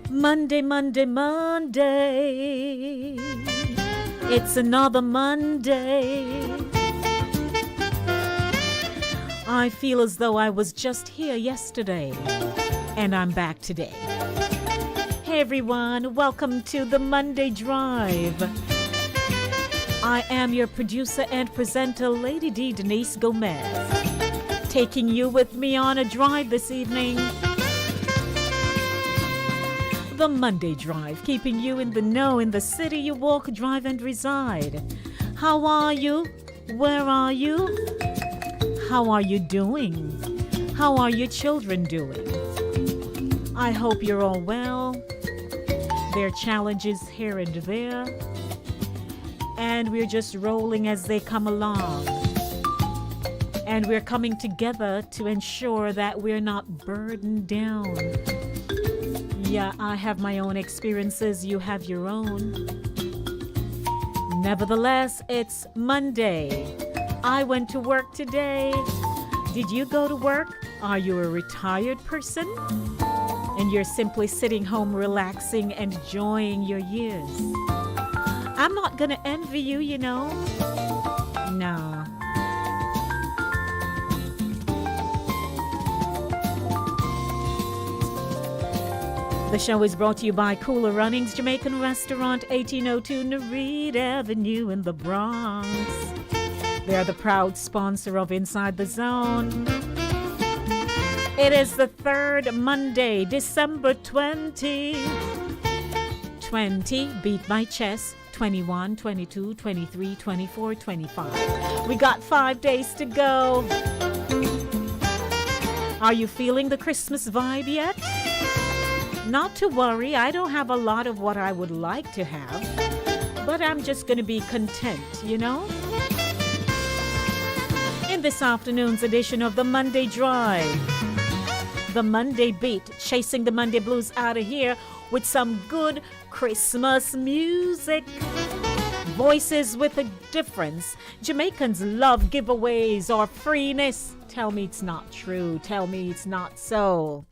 Monday, Monday, Monday. It's another Monday. I feel as though I was just here yesterday, and I'm back today. Hey everyone, welcome to the Monday Drive. I am your producer and presenter, Lady D Denise Gomez, taking you with me on a drive this evening. The Monday Drive, keeping you in the know in the city you walk, drive, and reside. How are you? Where are you? How are you doing? How are your children doing? I hope you're all well. There are challenges here and there, and we're just rolling as they come along. And we're coming together to ensure that we're not burdened down. Yeah, I have my own experiences, you have your own. Nevertheless, it's Monday. I went to work today. Did you go to work? Are you a retired person? And you're simply sitting home relaxing and enjoying your years. I'm not gonna envy you, you know. Nah. The show is brought to you by Cooler Runnings Jamaican Restaurant, 1802 Nereid Avenue in the Bronx. They are the proud sponsor of Inside the Zone. It is the third Monday, December 20. 20, beat my chest, 21, 22, 23, 24, 25. We got 5 days to go. Are you feeling the Christmas vibe yet? Not to worry, I don't have a lot of what I would like to have, but I'm just going to be content, you know? In this afternoon's edition of the Monday Drive, the Monday Beat, chasing the Monday blues out of here with some good Christmas music. Voices with a difference. Jamaicans love giveaways or freeness. Tell me it's not true. Tell me it's not so.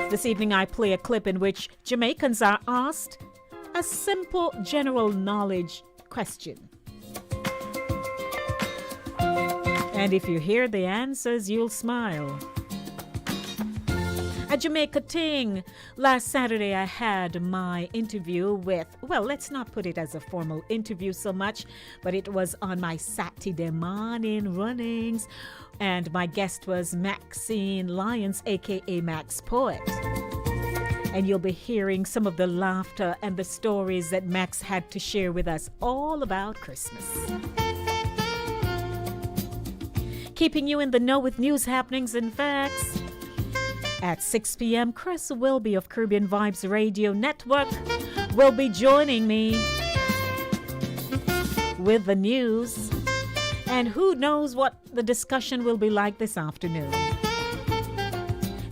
This evening I play a clip in which Jamaicans are asked a simple general knowledge question. And if you hear the answers, you'll smile. A Jamaica ting. Last Saturday I had my interview with, well, let's not put it as a formal interview so much, but it was on my Saturday morning runnings. And my guest was Maxine Lyons, a.k.a. Max Poet. And you'll be hearing some of the laughter and the stories that Max had to share with us all about Christmas. Keeping you in the know with news happenings and facts. At 6 p.m., Chris Wilby of Caribbean Vibes Radio Network will be joining me with the news. And who knows what the discussion will be like this afternoon.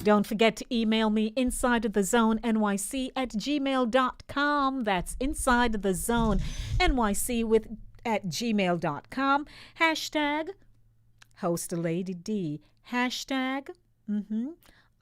Don't forget to email me insidethezone@gmail.com. That's insidethezone@gmail.com. Hashtag host a Lady D. Hashtag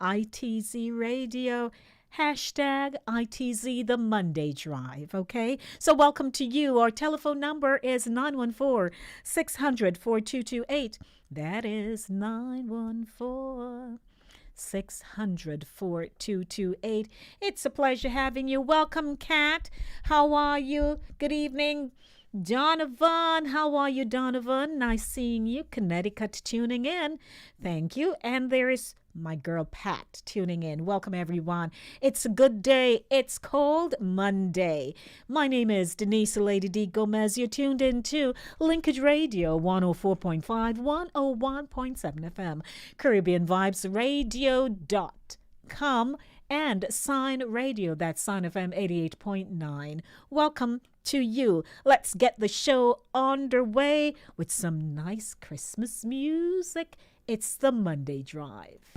ITZ Radio. Hashtag ITZ the Monday Drive, okay? So welcome to you. Our telephone number is 914-600-4228. That is 914-600-4228. It's a pleasure having you. Welcome, Kat. How are you? Good evening. Donovan, how are you, Donovan? Nice seeing you. Connecticut tuning in. Thank you. And there is my girl Pat tuning in. Welcome, everyone. It's a good day. It's cold Monday. My name is Denise Lady D Gomez. You're tuned in to Linkage Radio 104.5, 101.7 FM, CaribbeanVibesRadio.com, and Sign Radio. That's Sign FM 88.9. Welcome to you. Let's get the show underway with some nice Christmas music. It's the Monday Drive.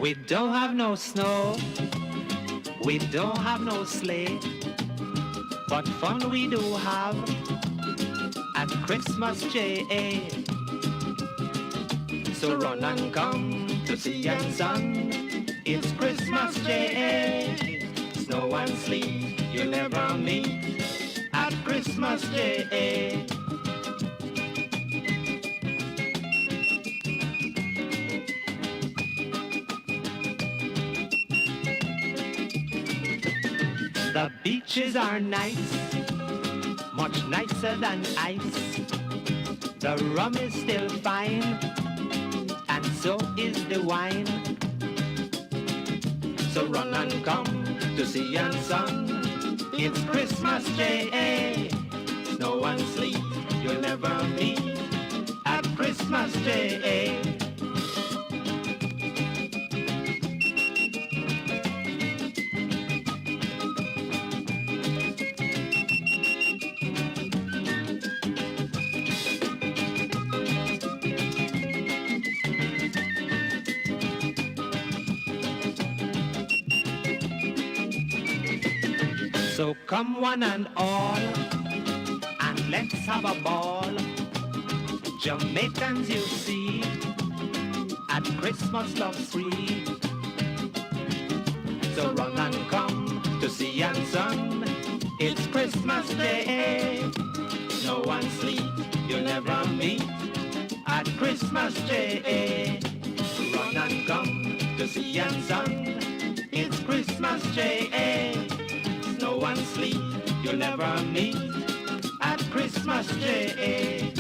We don't have no snow, we don't have no sleigh, but fun we do have at Christmas J.A. So run and come to see and sing, it's Christmas J.A. Snow and sleet you'll never meet at Christmas J.A. The beaches are nice, much nicer than ice. The rum is still fine, and so is the wine. So run and come to see and sing, it's Christmas J.A. Snow and sleet you'll never meet at Christmas J.A. So come one and all, and let's have a ball. Jamaicans you see, at Christmas love's free. So run and come to see sea and sun. It's Christmas Day. No one sleep, you'll never meet at Christmas Day. Run and come to sea and sun. It's Christmas Day. No one sleep, you'll never meet at Christmas Day.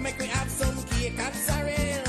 Make me have some cake and sorrel.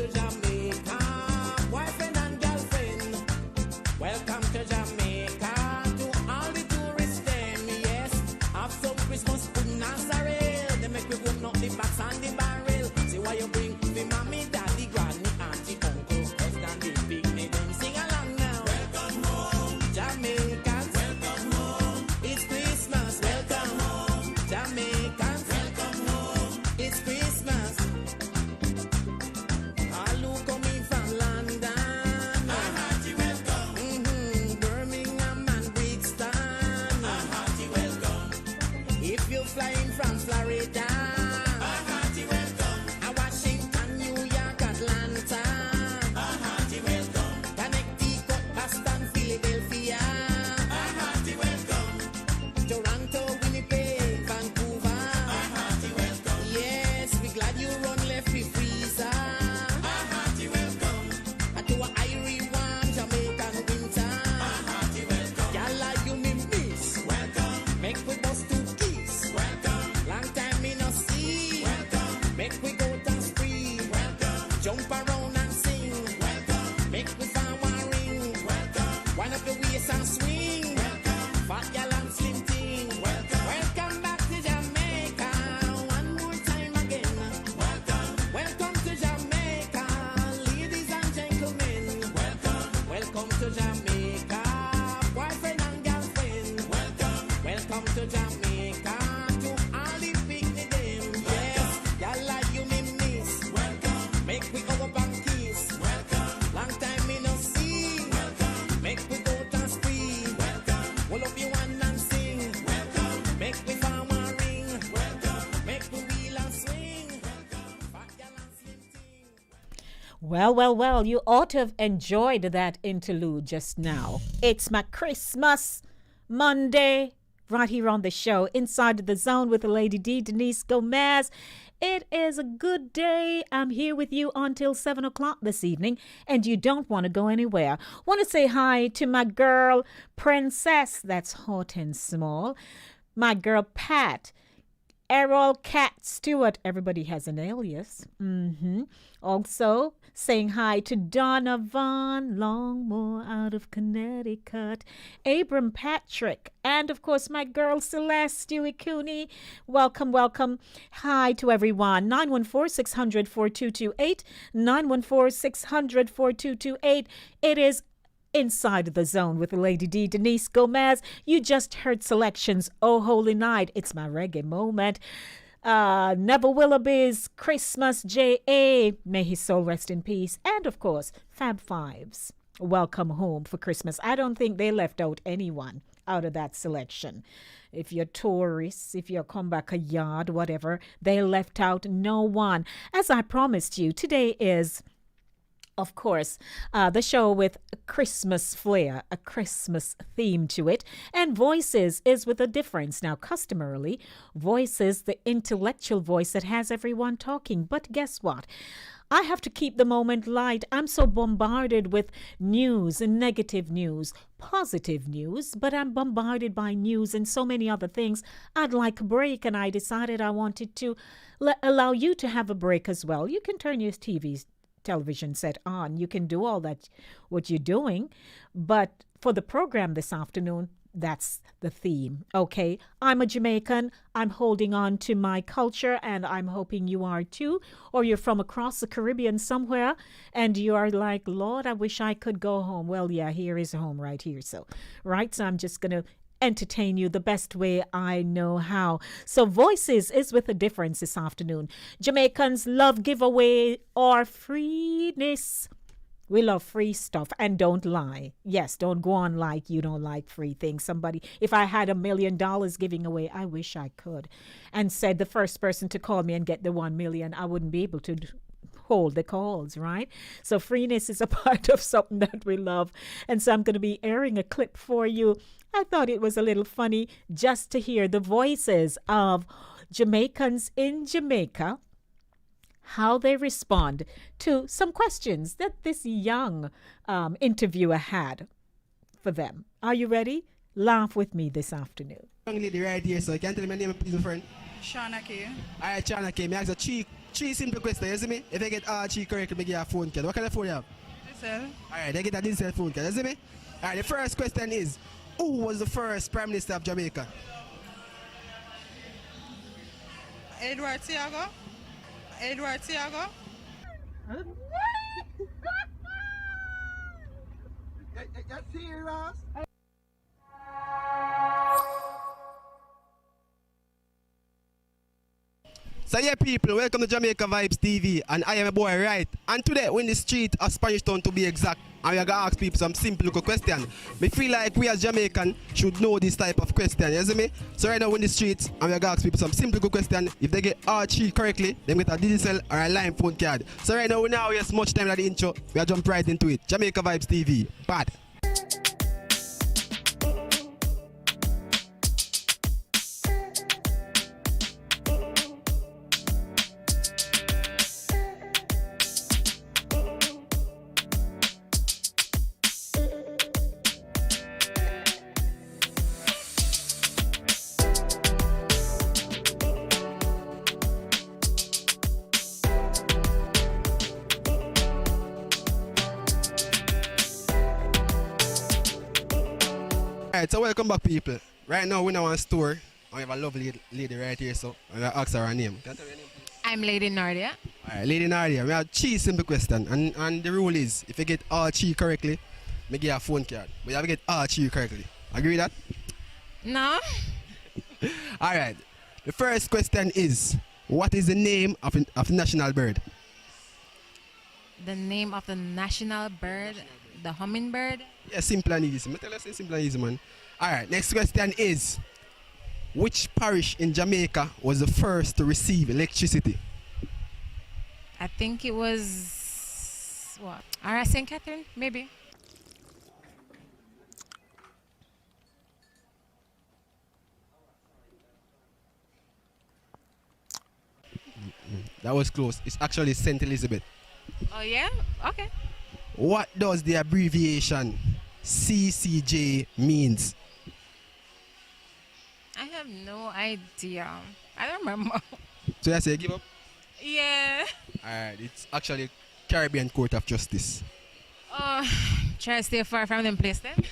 to Jamaica, boyfriend and girlfriend. Welcome to Jamaica, to all the tourists them, yes. Have some Christmas pudding and sorrel. They make me open up the box and the barrel. See why you bring the mommy, daddy, granny, auntie, uncle, cousin, the picnic. Them sing along now. Welcome home, Jamaicans. Welcome home, it's Christmas. Welcome home, Jamaicans. Welcome home, it's Christmas. All who coming from London, a hearty welcome. Birmingham and Brixton, a hearty welcome. If you're flying from Florida, a hearty welcome. A Washington, New York, Atlanta, a hearty welcome. Connecticut, Boston, Philadelphia, a hearty welcome. Toronto, Winnipeg, Vancouver, a hearty welcome. Yes, we glad you run left with freezer, a hearty welcome. And to a Irie warm Jamaican winter, a hearty welcome. Y'all you me miss, welcome. Make we bust two keys, welcome. Long time me no see, welcome. Make we go down spree, welcome. Jump around and sing, welcome. Make we sound one ring, welcome. Wind up your waist and swing, welcome. Fat gal and slim thing, welcome. Welcome back to Jamaica, one more time again, welcome. Welcome to Jamaica, ladies and gentlemen, welcome. Welcome to Jamaica, boyfriend and girlfriend, welcome. Welcome to Jamaica, to all the picnic them, yes. Y'all you me miss, welcome. Make we go up and kiss, welcome. Long time me no see, welcome. Make we go down spree, welcome. Hold up your hand and sing, welcome. Make we farm and ring, welcome. Make we wheel and swing, welcome. Fat gal and slim thing. Well, you ought to have enjoyed that interlude just now. It's my Christmas Monday, right here on the show, Inside the Zone with the Lady D, Denise Gomez. It is a good day. I'm here with you until 7 o'clock this evening, and you don't want to go anywhere. Want to say hi to my girl, Princess, that's hot and small. My girl, Pat. Errol Cat Stewart. Everybody has an alias. Also, saying hi to Donna Von Longmore out of Connecticut. Abram Patrick. And, of course, my girl Celeste Stewie Cooney. Welcome. Hi to everyone. 914-600-4228. 914-600-4228. It is Inside the Zone with Lady D, Denise Gomez. You just heard selections. Oh, Holy Night. It's my reggae moment. Neville Willoughby's Christmas J.A. May his soul rest in peace. And, of course, Fab Fives. Welcome Home for Christmas. I don't think they left out anyone out of that selection. If you're tourists, if you're come back a yard, whatever, they left out no one. As I promised you, today is, of course, the show with a Christmas flair, a Christmas theme to it. And Voices is with a difference. Now, customarily, Voices, the intellectual voice that has everyone talking. But guess what? I have to keep the moment light. I'm so bombarded with news and negative news, positive news, but I'm bombarded by news and so many other things. I'd like a break, and I decided I wanted to allow you to have a break as well. You can turn your television set on. You can do all that, what you're doing. But for the program this afternoon, that's the theme. Okay, I'm a Jamaican. I'm holding on to my culture, and I'm hoping you are too. Or you're from across the Caribbean somewhere, and you are like, Lord, I wish I could go home. Well, yeah, here is home right here. So I'm just going to entertain you the best way I know how. So Voices is with a difference this afternoon. Jamaicans love giveaway or freeness. We love free stuff, and don't lie. Yes, don't go on like you don't like free things. If I had $1 million giving away, I wish I could, and said the first person to call me and get the 1 million, I wouldn't be able to hold the calls, right? So freeness is a part of something that we love. And so I'm going to be airing a clip for you. I thought it was a little funny just to hear the voices of Jamaicans in Jamaica, how they respond to some questions that this young interviewer had for them. Are you ready? Laugh with me this afternoon. Young lady right here, so you can tell me my name, please, my friend. Shauna K. Alright, Chana K, me ask you three simple questions, you see me? If you get all three correct, make you a phone card. What kind of phone you have? Digital. Alright, they get a digital phone card, you see me? Alright, the first question is, who was the first Prime Minister of Jamaica? Edward Tiago. Edward Tiago. You're serious? So yeah people, welcome to Jamaica Vibes TV and I am a boy, right? And today we're in the street of Spanish Town to be exact and we're gonna ask people some simple little question. We feel like we as Jamaican should know this type of question, you see me? So right now we're in the streets and we're gonna ask people some simple little question. If they get all three correctly, they get a digital or a line phone card. So right now we now waste much time at the intro, we'll jump right into it. Jamaica Vibes TV, bad. Alright, so welcome back people. Right now we're in our store and we have a lovely lady right here, so I'm gonna ask her name. Can you tell me your name, please? I'm Lady Nardia. Alright, Lady Nadia, we have three simple questions and the rule is if you get all three correctly, we give you a phone card. But you have to get all three correctly. Agree with that? No? Alright. The first question is what is the name of the national bird? The name of the national bird, the hummingbird. Yeah, simple and easy. Me tell you simple and easy, man. Alright, next question is which parish in Jamaica was the first to receive electricity? I think it was what? Alright, St. Catherine, maybe. That was close. It's actually St. Elizabeth. Oh yeah? Okay. What does the abbreviation CCJ means? I have no idea. I don't remember. So I say give up? Yeah. Alright, it's actually Caribbean Court of Justice. Oh, try to stay far from them place then.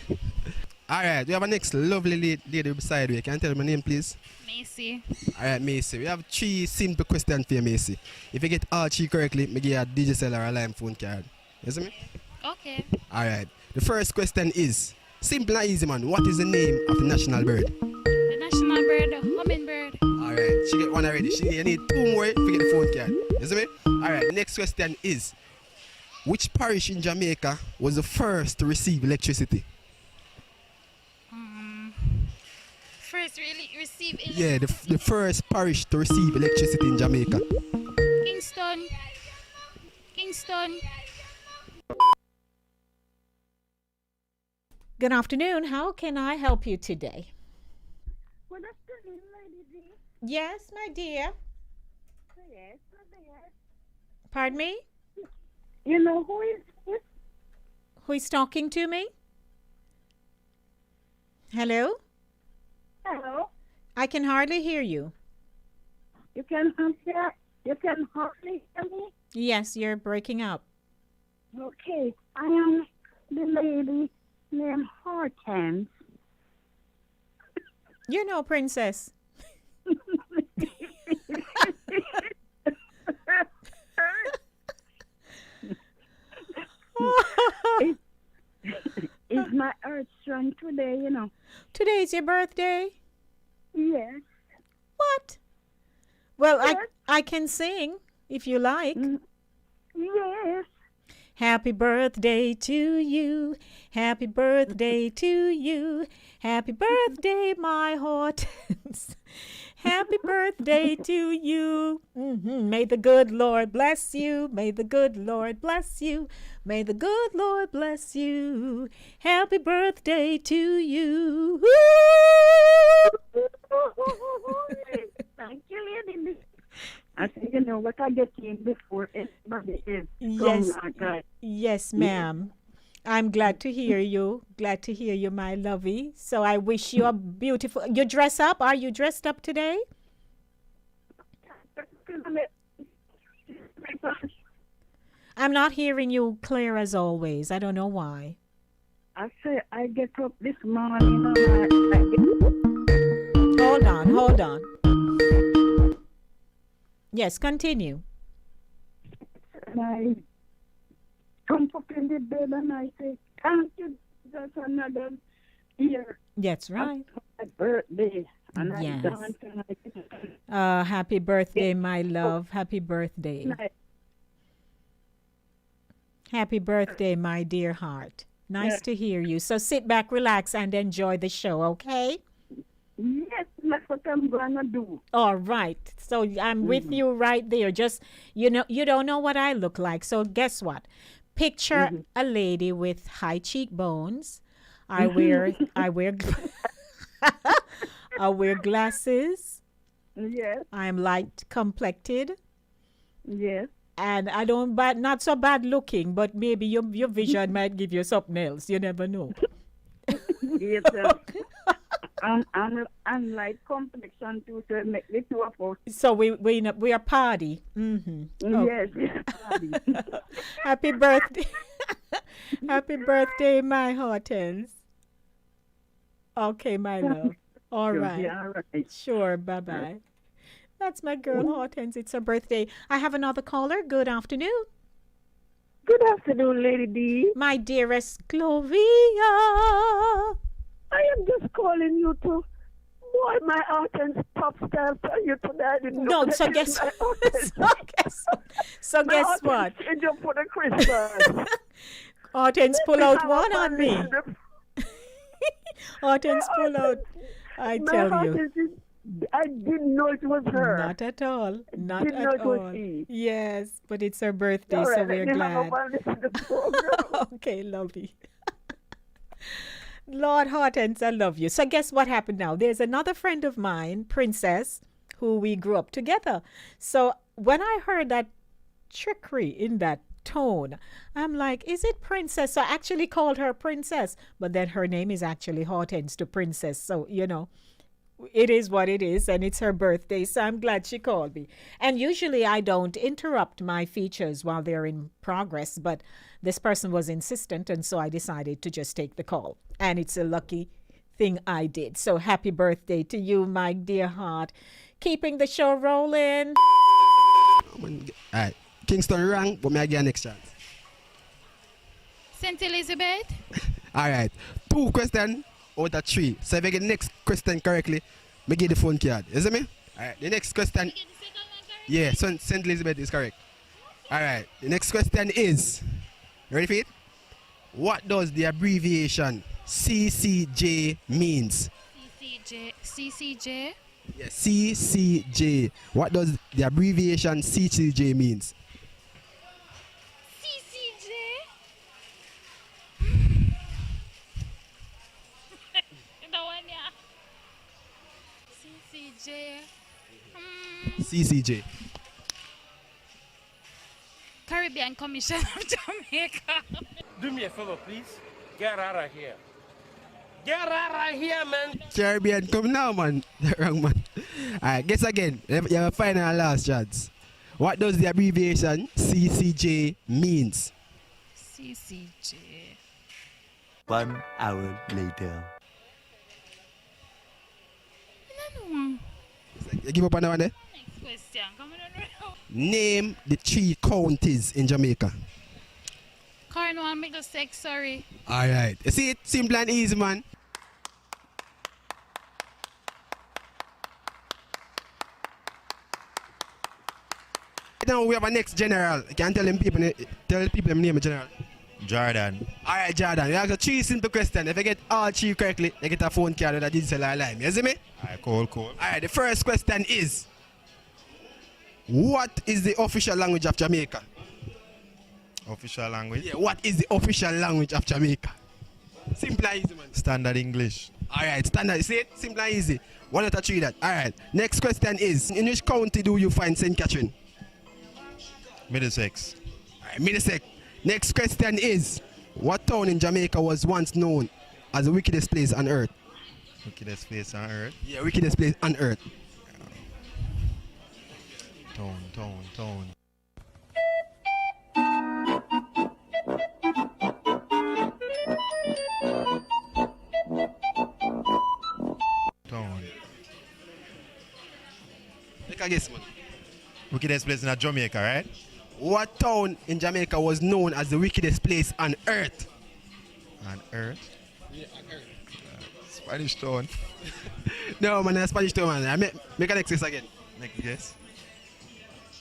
Alright, we have a next lovely lady beside me. Can you tell me my name please? Macy. Alright, Macy. We have three simple questions for you, Macy. If you get all three correctly, me give you a digital or a line phone card. You see me? Okay. Alright. The first question is simple and easy, man. What is the name of the national bird? The national bird, the hummingbird. Alright, she get one already. You need two more to get the phone card. You see me? Alright, the next question is which parish in Jamaica was the first to receive electricity? First really receive Yeah, the first parish to receive electricity in Jamaica. Kingston. Kingston. Good afternoon. How can I help you today? Good afternoon, Lady D. Yes, my dear. Yes, my dear. Pardon me? You know who is this? Who is talking to me? Hello? Hello. I can hardly hear you. You can hardly hear me? Yes, you're breaking up. Okay. I am the lady named Hortense. You know, princess. Is my earth strong today, you know? Today's your birthday? Yes. What? Well, Yes. I can sing if you like. Yes. Happy birthday to you. Happy birthday to you. Happy birthday, my Hortense. Happy birthday to you. May the good Lord bless you. May the good Lord bless you. May the good Lord bless you. Happy birthday to you. Thank you, Lady. I think you know what I get in before everybody is. Yes. Going like that. Yes, ma'am. I'm glad to hear you. Glad to hear you, my lovey. So I wish you a beautiful. You dress up? Are you dressed up today? I'm not hearing you clear as always. I don't know why. I say I get up this morning and I Hold on. Yes, continue. I jump up in the bed and I say, thank you, Jesus, another year. That's right. My birthday. And Yes. I dance and I Happy birthday, my love. Happy birthday. Happy birthday, my dear heart. Nice to hear you. So sit back, relax, and enjoy the show, okay? Yes, that's what I'm gonna do. All right. So I'm with you right there. Just, you don't know what I look like. So guess what? Picture a lady with high cheekbones. I wear I wear glasses. Yes, I'm light complected. yes. And I don't not so bad looking, but maybe your vision might give you something else. You never know. Yes, and light complexion too, so it make the two of us. So we are party. Oh. Yes. Happy birthday. Happy birthday, my Hortense. Okay, my love. All right. Yeah, all right. Sure, bye-bye. That's my girl, Hortense. It's her birthday. I have another caller. Good afternoon. Good afternoon, Lady D. My dearest Clovia. I am just calling you to, boy, my Hortense pop star for you today. I didn't know No, so that guess my Hortense. so My guess Hortense what? change up for the Christmas. Hortense pull out Have a one on me. family. Hortense pull out. I My tell you. Hortense is, I didn't know it was her. Not at all. Not Didn't know at it was all. she. Yes, but it's her birthday, All so right, we're let me hang glad. up and listen to the program. Okay, lovely. Lord Hortense, I love you. So guess what happened now? There's another friend of mine, Princess, who we grew up together. So when I heard that trickery in that tone, I'm like, is it Princess? So I actually called her Princess, but then her name is actually Hortense to Princess. So, it is what it is, and it's her birthday, so I'm glad she called me. And usually I don't interrupt my features while they're in progress, but this person was insistent, and so I decided to just take the call. And it's a lucky thing I did. So happy birthday to you, my dear heart. Keeping the show rolling. All right. Kingston rang, but may I get a next chance? St. Elizabeth. All right. 2 questions out of 3. So if I get the next question correctly, me give the phone card. You see me? All right. The next question. Yeah, St. Elizabeth is correct. All right. The next question is, you ready for it? What does the abbreviation CCJ means? CCJ. Yes, CCJ. What does the abbreviation CCJ means? CCJ. The one, yeah. CCJ. CCJ. Caribbean Commission of Jamaica. Do me a favor, please. Get out of here. Get out of here, man. Caribbean, come now, man. Wrong, man. Alright, guess again. You have a final and last chance. What does the abbreviation CCJ means? CCJ. 1 hour later. No. You give up on that one there? Next question. Come on. Name the 3 counties in Jamaica. Cornwall, Middlesex, sorry. Alright. You see it? Simple and easy, man. Now we have a next general. You can tell people the name of general. Jordan. Alright, Jordan. You have a 3 simple questions. If you get all 3 correctly, you get a phone card with a digital line. You see me? Alright, cool. Alright, the first question is, what is the official language of Jamaica? Official language? Yeah, what is the official language of Jamaica? Simple and easy, man. Standard English. Alright, standard. See it? Simple and easy. 1 out of 3 that. Alright, next question is, in which county do you find St. Catherine? Middlesex. Alright, Middlesex. Next question is, what town in Jamaica was once known as the wickedest place on earth? Wickedest place on earth. Yeah, wickedest place on earth. Town. Take a guess, man. Wickedest place in Jamaica, right? What town in Jamaica was known as the wickedest place on earth? On earth? Yeah, on earth. Spanish town. No, man, that's Spanish town, man. Make a next guess again. Next guess.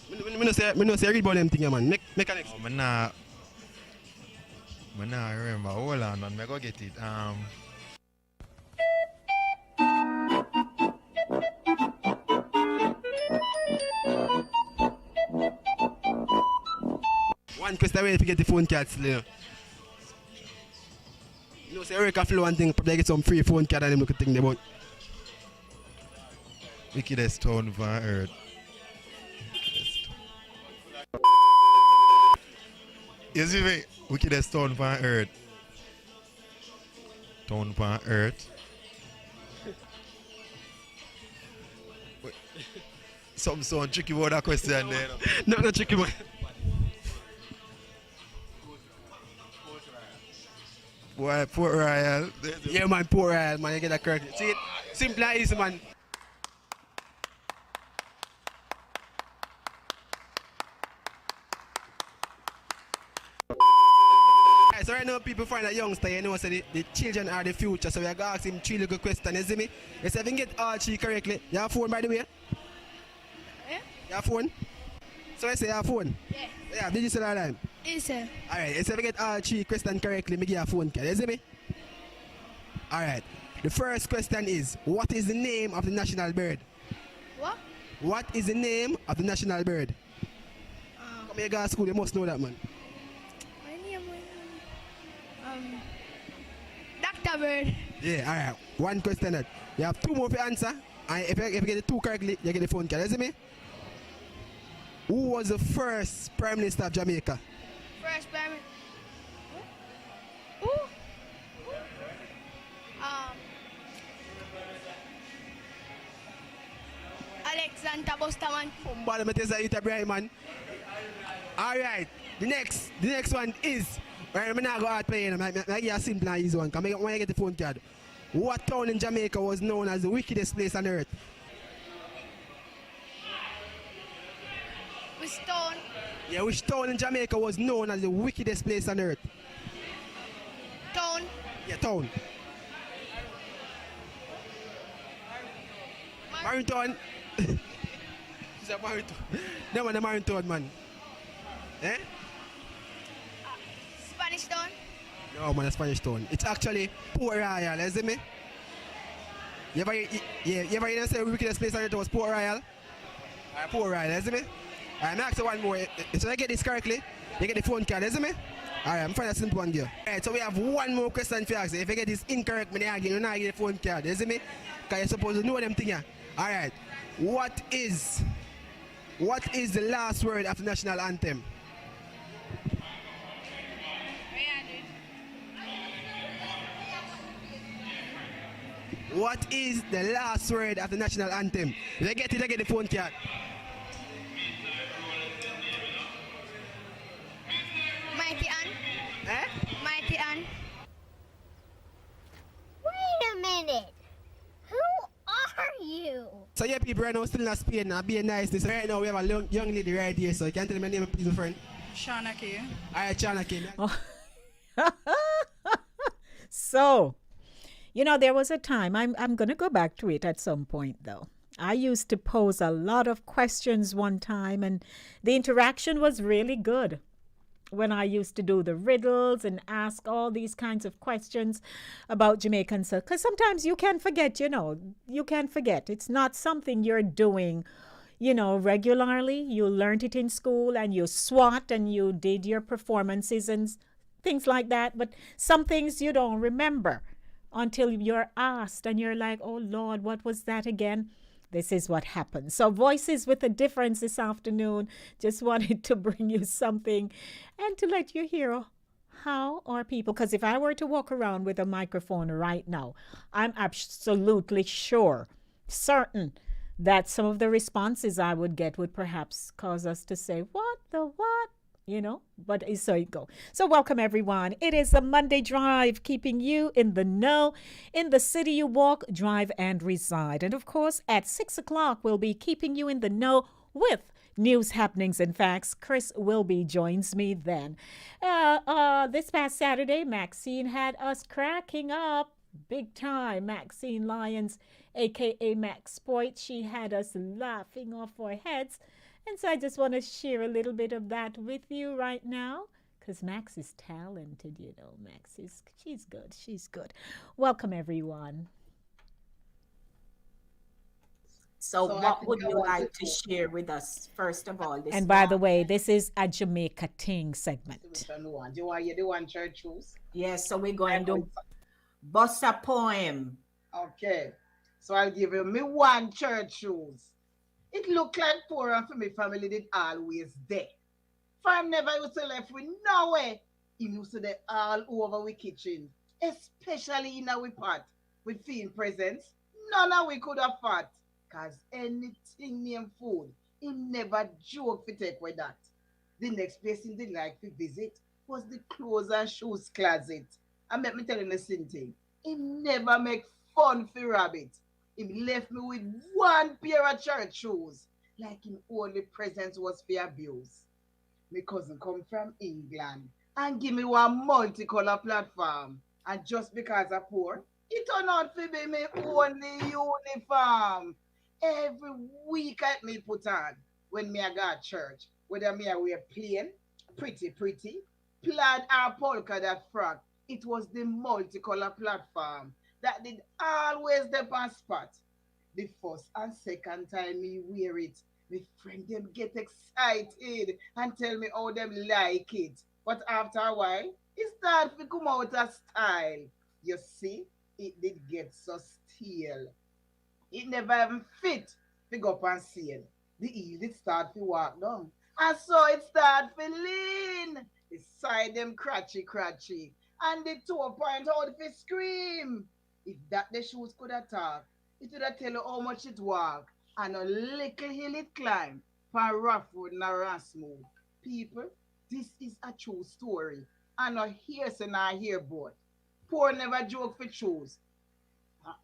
Me no say read about them thing, man. Make a next. Oh, man, nah remember. Hold on, man. Me go get it. One question away if you get the phone cards, you know. You know, say Erica Flow and thing, probably get some free phone card and them look at thing about. Wickedest town on earth. You see me? Wickedest town on earth. Town on earth. Wait. Something so tricky about that question there. No, not tricky, man. Boy, Port Royal. Yeah, man, Port Royal, man, you get that correct. See it? Simple and easy, man. Alright, so right now people find a youngster, you know, so the children are the future, so we are going to ask him 3 little questions, you see me? You say if you can get all 3 correctly, you have a phone by the way? Yeah? You have a phone? So I say you have a phone? Yeah. Yeah, did you say that time? Yes, sir. Alright, so if you get all 3 questions correctly, me give you a phone card, you see me? Alright, the first question is, what is the name of the national bird? What? What is the name of the national bird? Come here, go to school, you must know that, man. My name Dr. Bird. Yeah, alright. One question that. You have 2 more to answer. And if you get the 2 correctly, you get the phone card. You see me? Who was the first Prime Minister of Jamaica? First Prime Minister. Who? Alexander Bustaman. Bottom of Chantalle Bryan, man. Alright. The next one is. Right, I'm not going to play it. I give you a simple and easy one. When you get the phone card. What town in Jamaica was known as the wickedest place on earth? Which town? Yeah, which town in Jamaica was known as the wickedest place on earth? Town. Yeah, town. Marrington. She's a Marrington. No, man, a Marrington, man. Eh? Spanish town. No, man, a Spanish town. It's actually Port Royal, you see me? You ever hear them say the wickedest place on earth was Port Royal? Port Royal, you see me? Alright, I'm asking one more. So I get this correctly, you get the phone card, you see me? Alright, I'm finding a simple one here. Alright, so we have one more question for you. If you get this incorrect, you're not get the phone card, you see me? Because you're supposed to know them things here. Alright, what is the last word of the national anthem? What is the last word of the national anthem? If you get it, I get the phone card. Mighty Ann. Eh? Mighty Ann. Wait a minute. Who are you? So yeah, people right now still in Spain now, being nice. This right now we have a young lady right here, so you can tell me my name, please, my friend. Shauna K. Alright, Shauna K. Oh. So, you know, there was a time, I'm going to go back to it at some point, though. I used to pose a lot of questions one time, and the interaction was really good when I used to do the riddles and ask all these kinds of questions about Jamaicans. Because sometimes you can forget, you know, you can forget. It's not something you're doing, you know, regularly. You learned it in school and you swat and you did your performances and things like that. But some things you don't remember until you're asked and you're like, oh Lord, what was that again? This is what happens. So Voices with a Difference this afternoon. Just wanted to bring you something and to let you hear how are people, because if I were to walk around with a microphone right now, I'm absolutely certain that some of the responses I would get would perhaps cause us to say, what the what? but it's so it go. So welcome everyone. It is a Monday drive, keeping you in the know in the city you walk, drive, and reside. And of course, at 6 o'clock, we'll be keeping you in the know with news, happenings, and facts. Chris Wilby joins me then. This past Saturday, Maxine had us cracking up big time. Maxine Lyons, aka Max Spoit, she had us laughing off our heads. And so I just want to share a little bit of that with you right now. Because Max is talented, she's good. She's good. Welcome, everyone. So what would you like to share with us, first of all? And by the way, this is a Jamaica Ting segment. Do you want to hear the one church shoes? Yes, so we're going to bust a poem. Okay. So I'll give you me one church shoes. It looked like poor and for me family did always there. For him never used to left with nowhere. He used to there all over we kitchen, especially in our pot with feeding presents. None of we could afford. Cause anything named food, he never joke to take with that. The next place he did like to visit was the clothes and shoes closet. And let me tell you the same thing. He never make fun for rabbit. He left me with one pair of church shoes, like him only presents was for abuse. My cousin come from England and give me one multicolor platform. And just because I'm poor, it turned out to be my only uniform. Every week I me put on when me I go to church, whether me I wear plain, pretty, plaid or polka dot frock, it was the multicolor platform that did always the on spot. The first and second time me wear it, my friend them get excited and tell me how them like it. But after a while, it start to come out of style. You see, it did get so stale. It never even fit to go up and sale. The heel it start to walk down. And so it start to lean. The side them cratchy. And the toe point out to scream. If that the shoes could have talk, it would have tell you how much it walk. And a little hill it climb. For rough road and a smooth. People, this is a true story. And a hearsay and a hearboard. Poor never joke for shoes.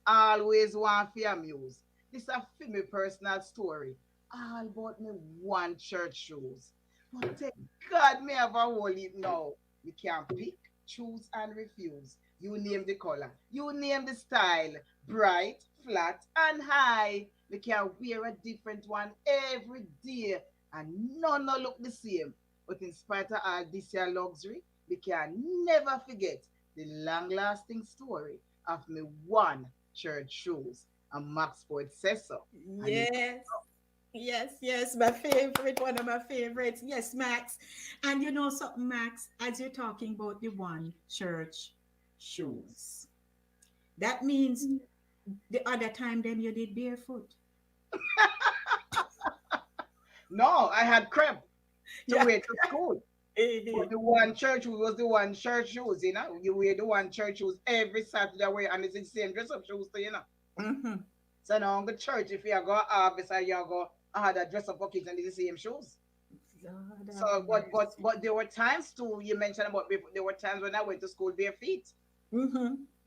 I always want to amuse. This is a me personal story. All about me one church shoes. But thank God me have a whole heap now. You can pick, choose, and refuse. You name the color. You name the style. Bright, flat, and high. We can wear a different one every day. And none no look the same. But in spite of all this here luxury, we can never forget the long-lasting story of me one church shoes. And Max Ford says so. Yes, my favorite, one of my favorites. Yes, Max. And you know something, Max, as you're talking about the one church shoes, that means the other time then you did barefoot. No, I had crepe to wear to school. But the one church shoes was the one church shoes, you know. You wear the one church shoes every Saturday wear, and it's the same dress up shoes too, you know. So now on the church, if you go office or you go a dress up kids and it's the same shoes. So but there were times too, you mentioned about there were times when I went to school bare feet.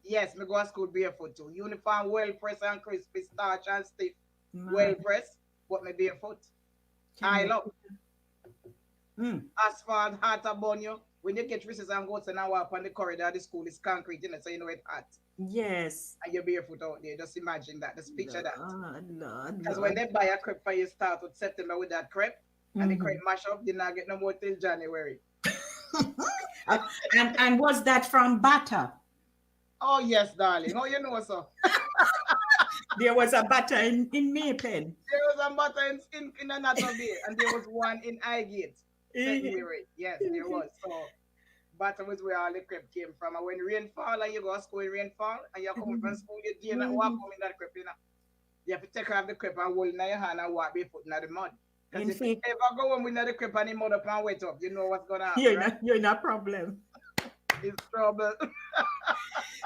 Yes, me go to school barefoot too. Uniform well pressed and crispy, starch and stiff. Well pressed, but me barefoot. I love asphalt, hot upon you. When you get recess and go to now walk on the corridor, the school is concrete, you know, so you know it's hot. Yes. And you're barefoot out there. Just imagine that. Just picture that. Lord. Because when they buy a crepe for you start with September with that crepe, and the crepe mash up, you not get no more till January. and was that from Betta? Oh yes, darling. Oh, you know so. There was a Betta in Maypen. There was a Betta in another day, and there was one in Highgate. Yes, there was. So Betta was where all the crepe came from. And when rain fall and you go to school in rainfall and you come from school, you dare not walk home in that crepe, you know. You have to take off the crepe and hold it in your hand and walk barefoot in the mud. Because if you ever go home with the crepe and the mud up and wet up, you know what's going to happen. You're not a problem. It's trouble.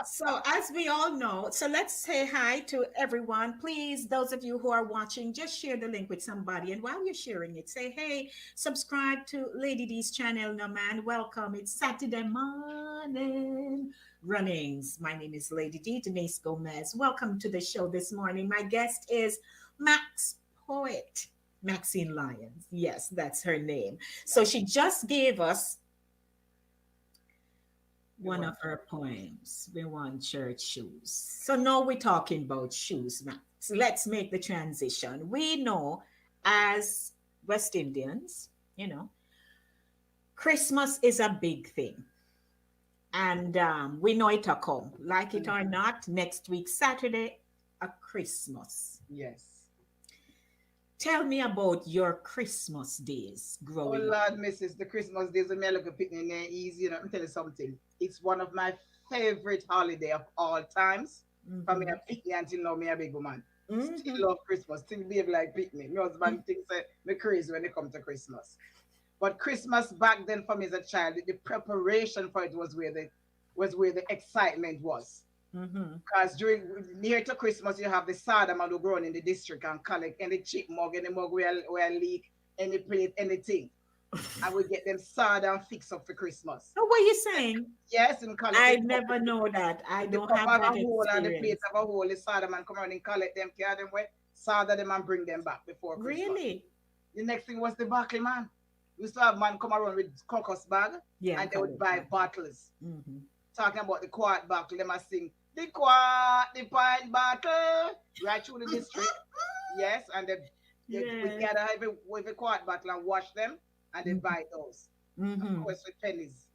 So, as we all know, so let's say hi to everyone. Please, those of you who are watching, just share the link with somebody. And while you're sharing it, say, hey, subscribe to Lady D's channel. No, man, welcome. It's Saturday morning runnings. My name is Lady D, Denise Gomez. Welcome to the show this morning. My guest is Max Poet, Maxine Lyons. Yes, that's her name. So she just gave us one of her poems. We want church shoes. So now we're talking about shoes, Max. So let's make the transition. We know as West Indians, Christmas is a big thing. And we know it'll come. Like it or not, next week, Saturday, a Christmas. Yes. Tell me about your Christmas days growing Oh up. Lord, Mrs. The Christmas days when I look at picnic there easy, let me tell you something. It's one of my favorite holiday of all times. From me a picnic until now, me a big woman. Still love Christmas, still behave like picnic. My husband thinks me crazy when it comes to Christmas. But Christmas back then for me as a child, the preparation for it was where the excitement was. Because near to Christmas, you have the sardine who grown in the district and collect any chip mug, any mug where leak, any plate, anything. And we get them sardine fixed up for Christmas. Oh, what are you saying? Yes, in collect. I never know that. I don't have that hole and the experience. plate of a hole, the sardine man come around and collect them, carry them away, sardine them and bring them back before Christmas. Really? The next thing was the buckle man. We used to have man come around with caucus bag and they would buy bottles. Talking about the quart bottle, they must sing the quart, the pint bottle, right through the district. Yes, and we gather with a quart bottle and wash them and they buy those. Of course with pennies.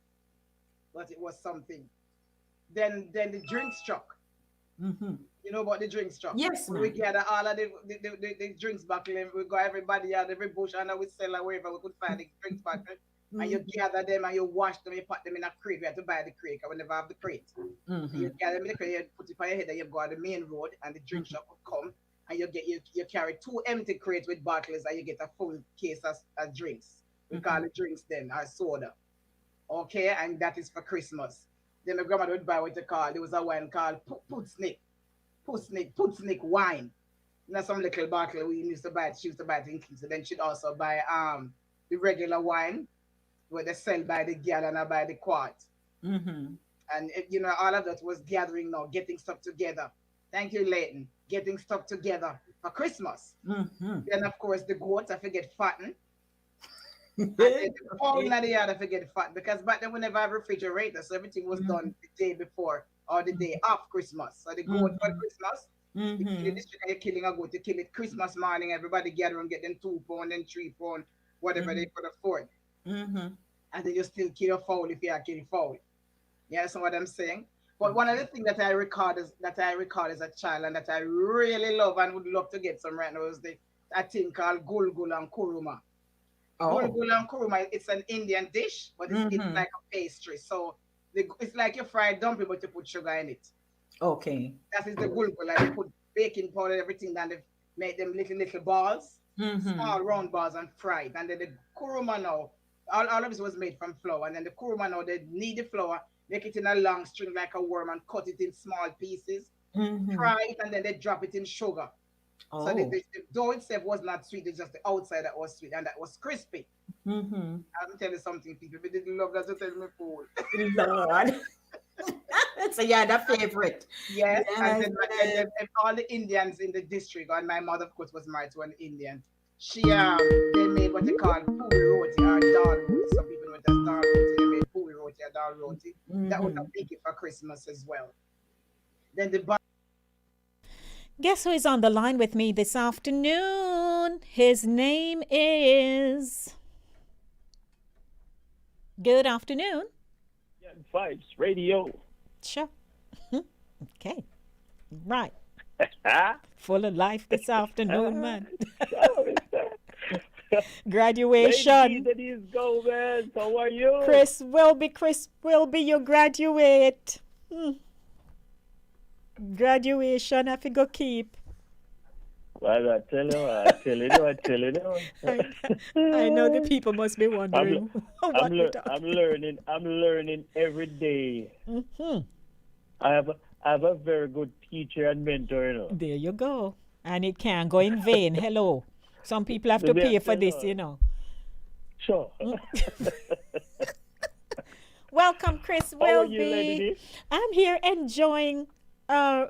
But it was something. Then the drinks truck. You know about the drinks truck? Yes, we gather all of the drinks bottle and we go everybody out every bush and we sell wherever we could find the drinks bottle. And you gather them and you wash them, you put them in a crate. We have to buy the crate because we never have the crate. You gather them in the crate, you put it on your head and you go on the main road and the drink shop will come and you carry 2 empty crates with bottles and you get a full case of drinks. We call it drinks then, or soda. Okay, and that is for Christmas. Then my grandmother would buy what you call, there was a wine called Putznik wine. You know, some little bottle we used to buy, she used to buy it in Kingston. Then she'd also buy the regular wine where they sell by the gallon or by the quart. And all of that was gathering now, getting stuff together. Thank you, Leighton. Getting stuff together for Christmas. Then of course the goats, I forget fatten. And then the whole of the yard, I forget fat because back then we never have refrigerator, so everything was done the day before or the day of Christmas. So the goat for Christmas, you kill the district and you're killing a goat, you kill it Christmas morning, everybody gather and get them 2 pound and 3 pound, whatever they could afford. And then you still kill a fowl if you are killing fowl. You understand what I'm saying? But one of the things that I record as a child and that I really love and would love to get some right now is a thing called gulgul and kuruma. Gulgul and kuruma, it's an Indian dish, but it's like a pastry. So it's like your fried dumpling, but you put sugar in it. Okay. That is the gulgul. Like you put baking powder, everything, and they make them little balls, small round balls, and fried. And then the kuruma now, all of this was made from flour. And then the kuruma now, they knead the flour, make it in a long string like a worm, and cut it in small pieces, fry it, and then they drop it in sugar. So the dough itself was not sweet, it's just the outside that was sweet and that was crispy. I'm telling you something, people didn't love that to tell me fool. Lord. So yeah, the favorite. Yes, and then all the Indians in the district, and my mother of course was married to an Indian. She they made what they call puri roti or dal roti. Some people know it as dal roti. They made puri roti or dal roti. That was a biggie for Christmas as well. Then Guess who is on the line with me this afternoon? His name is... Good afternoon. Vibes Radio. Sure. Okay. Right. Full of life this afternoon, man. Graduation. Ladies, go, man. How are you? Chris Wilby, you graduate. Graduation, I think go keep. Well, I tell you. I know the people must be wondering what we're talking. I'm learning every day. Mm-hmm. I have a very good teacher and mentor, you know. There you go. And it can't go in vain. Hello. Some people have to pay for this, you know. Sure. Welcome, Chris How are you, Wilby. lady? I'm here enjoying a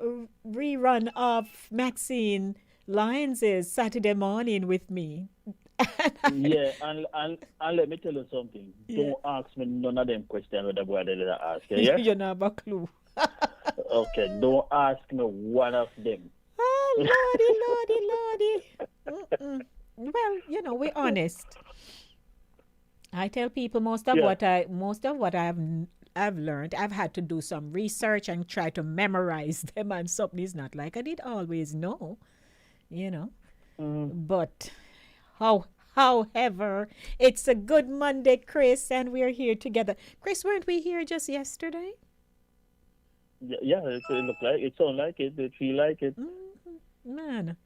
rerun of Maxine Lyons' Saturday Morning with me. Yeah, and let me tell you something. Yeah. Don't ask me none of them questions with the boy that I ask you, yeah? You don't have a clue. Okay, don't ask me one of them. Oh, lordy. Mm-mm. Well, you know, we're honest. I tell people most of what I've learned, I've had to do some research and try to memorize them, and something is not like I did always know, you know. But however, it's a good Monday, Chris, and we're here together. Chris, weren't we here just yesterday? Yeah, it look like it, sound like it, it feel like it. Man.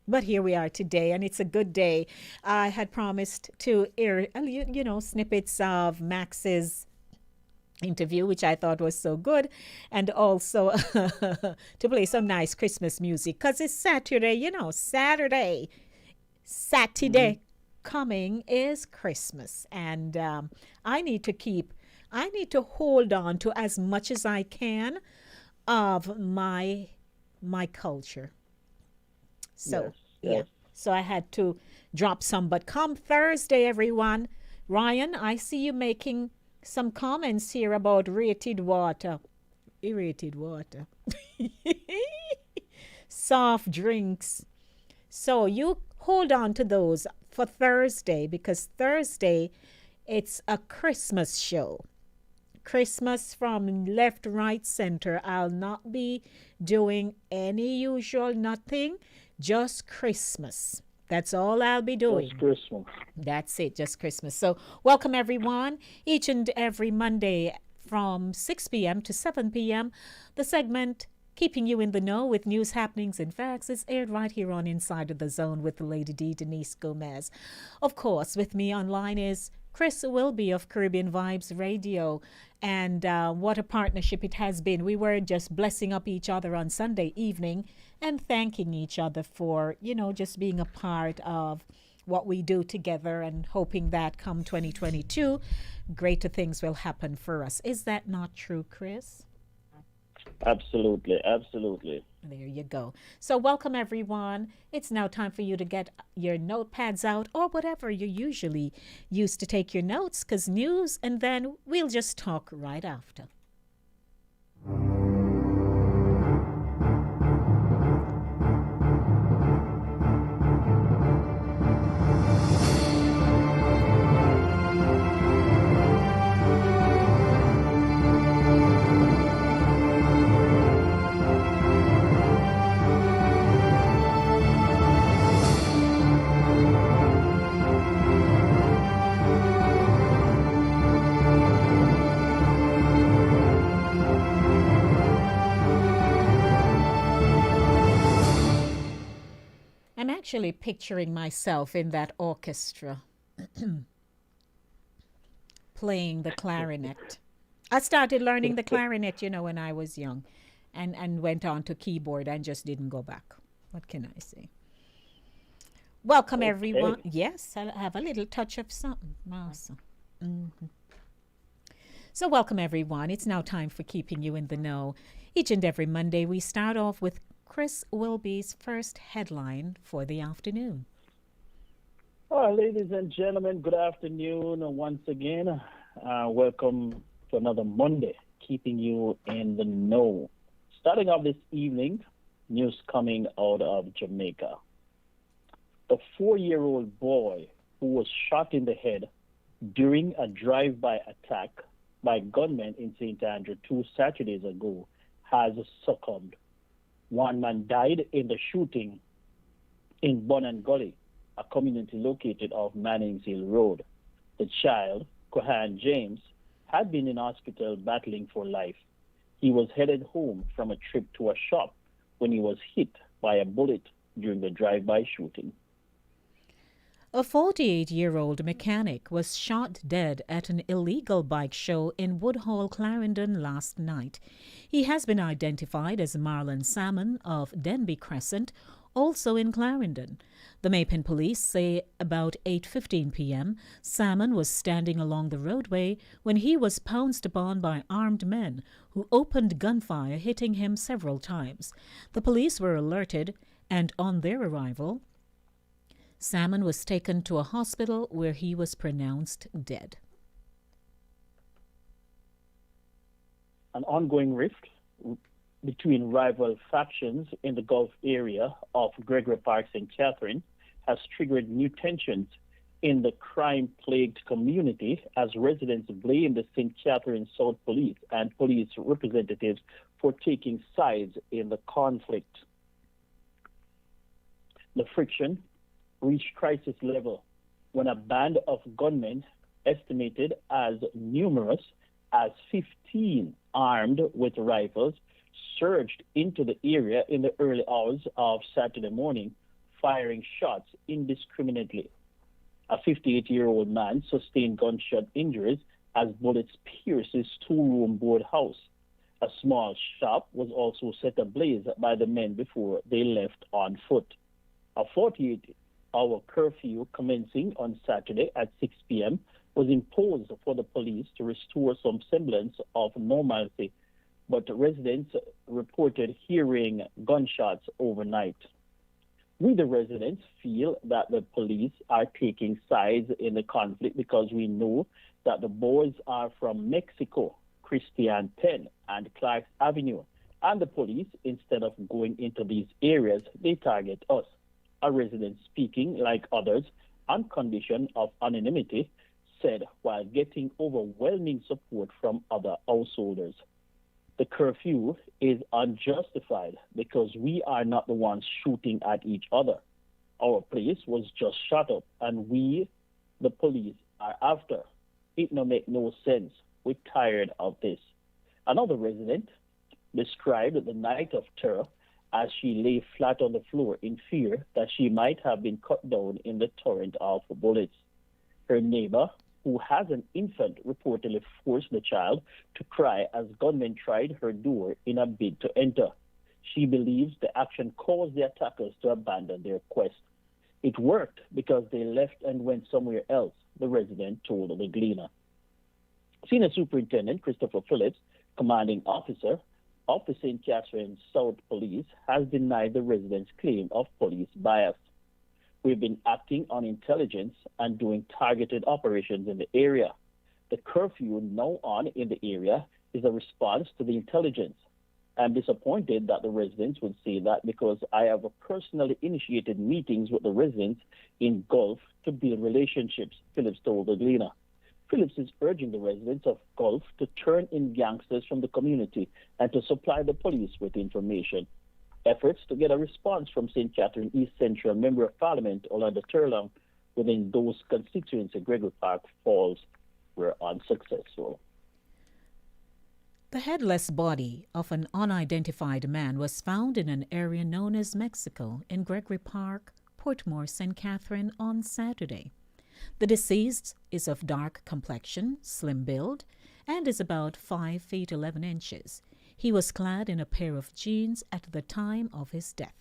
But here we are today, and it's a good day. I had promised to air, you know, snippets of Max's interview, which I thought was so good, and also to play some nice Christmas music, because it's Saturday, you know, Saturday coming is Christmas, and I need to hold on to as much as I can of my culture. So, yes. yeah. So I had to drop some. But come Thursday, everyone, Ryan, I see you making some comments here about irritated water, soft drinks. So you hold on to those for Thursday, because Thursday, it's a Christmas show. Christmas from left, right, center. I'll not be doing any usual nothing. Just Christmas. That's all I'll be doing. Just Christmas. That's it, just Christmas. So welcome, everyone. Each and every Monday from 6 p.m. to 7 p.m., the segment Keeping You in the Know with News, Happenings, and Facts is aired right here on Inside of the Zone with the Lady D, Denise Gomez. Of course, with me online is Chris Wilby of Caribbean Vibes Radio. And what a partnership it has been. We were just blessing up each other on Sunday evening and thanking each other for, you know, just being a part of what we do together, and hoping that come 2022, greater things will happen for us. Is that not true, Chris? Absolutely. There you go. So welcome, everyone. It's now time for you to get your notepads out, or whatever you usually use to take your notes, because news, and then we'll just talk right after. I'm actually picturing myself in that orchestra playing the clarinet. I started learning the clarinet, you know, when I was young, and went on to keyboard and just didn't go back. What can I say? Welcome, everyone. Yes, I have a little touch of something. Awesome. So welcome, everyone. It's now time for Keeping You in the Know. Each and every Monday, we start off with Chris Wilby's first headline for the afternoon. Ladies and gentlemen, good afternoon once again. Welcome to another Monday, Keeping You in the Know. Starting off this evening, news coming out of Jamaica. The 4-year-old boy who was shot in the head during a drive-by attack by gunmen in St. Andrew 2 Saturdays ago has succumbed. One man died in the shooting in Bonan Gully, a community located off Mannings Hill Road. The child, Kohan James, had been in hospital battling for life. He was headed home from a trip to a shop when he was hit by a bullet during the drive-by shooting. A 48-year-old mechanic was shot dead at an illegal bike show in Woodhall, Clarendon last night. He has been identified as Marlon Salmon of Denby Crescent, also in Clarendon. The Mapen police say about 8:15 p.m. Salmon was standing along the roadway when he was pounced upon by armed men who opened gunfire, hitting him several times. The police were alerted, and on their arrival, Salmon was taken to a hospital where he was pronounced dead. An ongoing rift between rival factions in the Gulf area of Gregory Park, St. Catherine, has triggered new tensions in the crime-plagued community as residents blame the St. Catherine South Police and police representatives for taking sides in the conflict. The friction reached crisis level when a band of gunmen, estimated as numerous as 15 armed with rifles, surged into the area in the early hours of Saturday morning, firing shots indiscriminately. A 58-year-old man sustained gunshot injuries as bullets pierced his two-room board house. A small shop was also set ablaze by the men before they left on foot. A 48-hour curfew commencing on Saturday at 6 p.m. was imposed for the police to restore some semblance of normalcy, but residents reported hearing gunshots overnight. We, the residents, feel that the police are taking sides in the conflict because we know that the boys are from Mexico, Christian Penn, and Clark's Avenue, and the police, instead of going into these areas, they target us. A resident speaking, like others, on condition of anonymity, said while getting overwhelming support from other householders. The curfew is unjustified because we are not the ones shooting at each other. Our place was just shut up and we, the police, are after. It no make no sense. We're tired of this. Another resident described the night of terror as she lay flat on the floor in fear that she might have been cut down in the torrent of bullets. Her neighbor, who has an infant, reportedly forced the child to cry as gunmen tried her door in a bid to enter. She believes the action caused the attackers to abandon their quest. It worked because they left and went somewhere else, the resident told the Gleaner. Senior Superintendent Christopher Phillips, commanding officer of the St. Catherine South Police, has denied the residents' claim of police bias. We've been acting on intelligence and doing targeted operations in the area. The curfew now on in the area is a response to the intelligence. I'm disappointed that the residents would say that because I have personally initiated meetings with the residents in Gulf to build relationships, Phillips told the Gleaner. Phillips is urging the residents of Gulf to turn in gangsters from the community and to supply the police with information. Efforts to get a response from St. Catherine East Central Member of Parliament Orlando Turlong within those constituents in Gregory Park Falls were unsuccessful. The headless body of an unidentified man was found in an area known as Mexico in Gregory Park, Portmore, St. Catherine on Saturday. The deceased is of dark complexion, slim build, and is about 5 feet 11 inches. He was clad in a pair of jeans at the time of his death.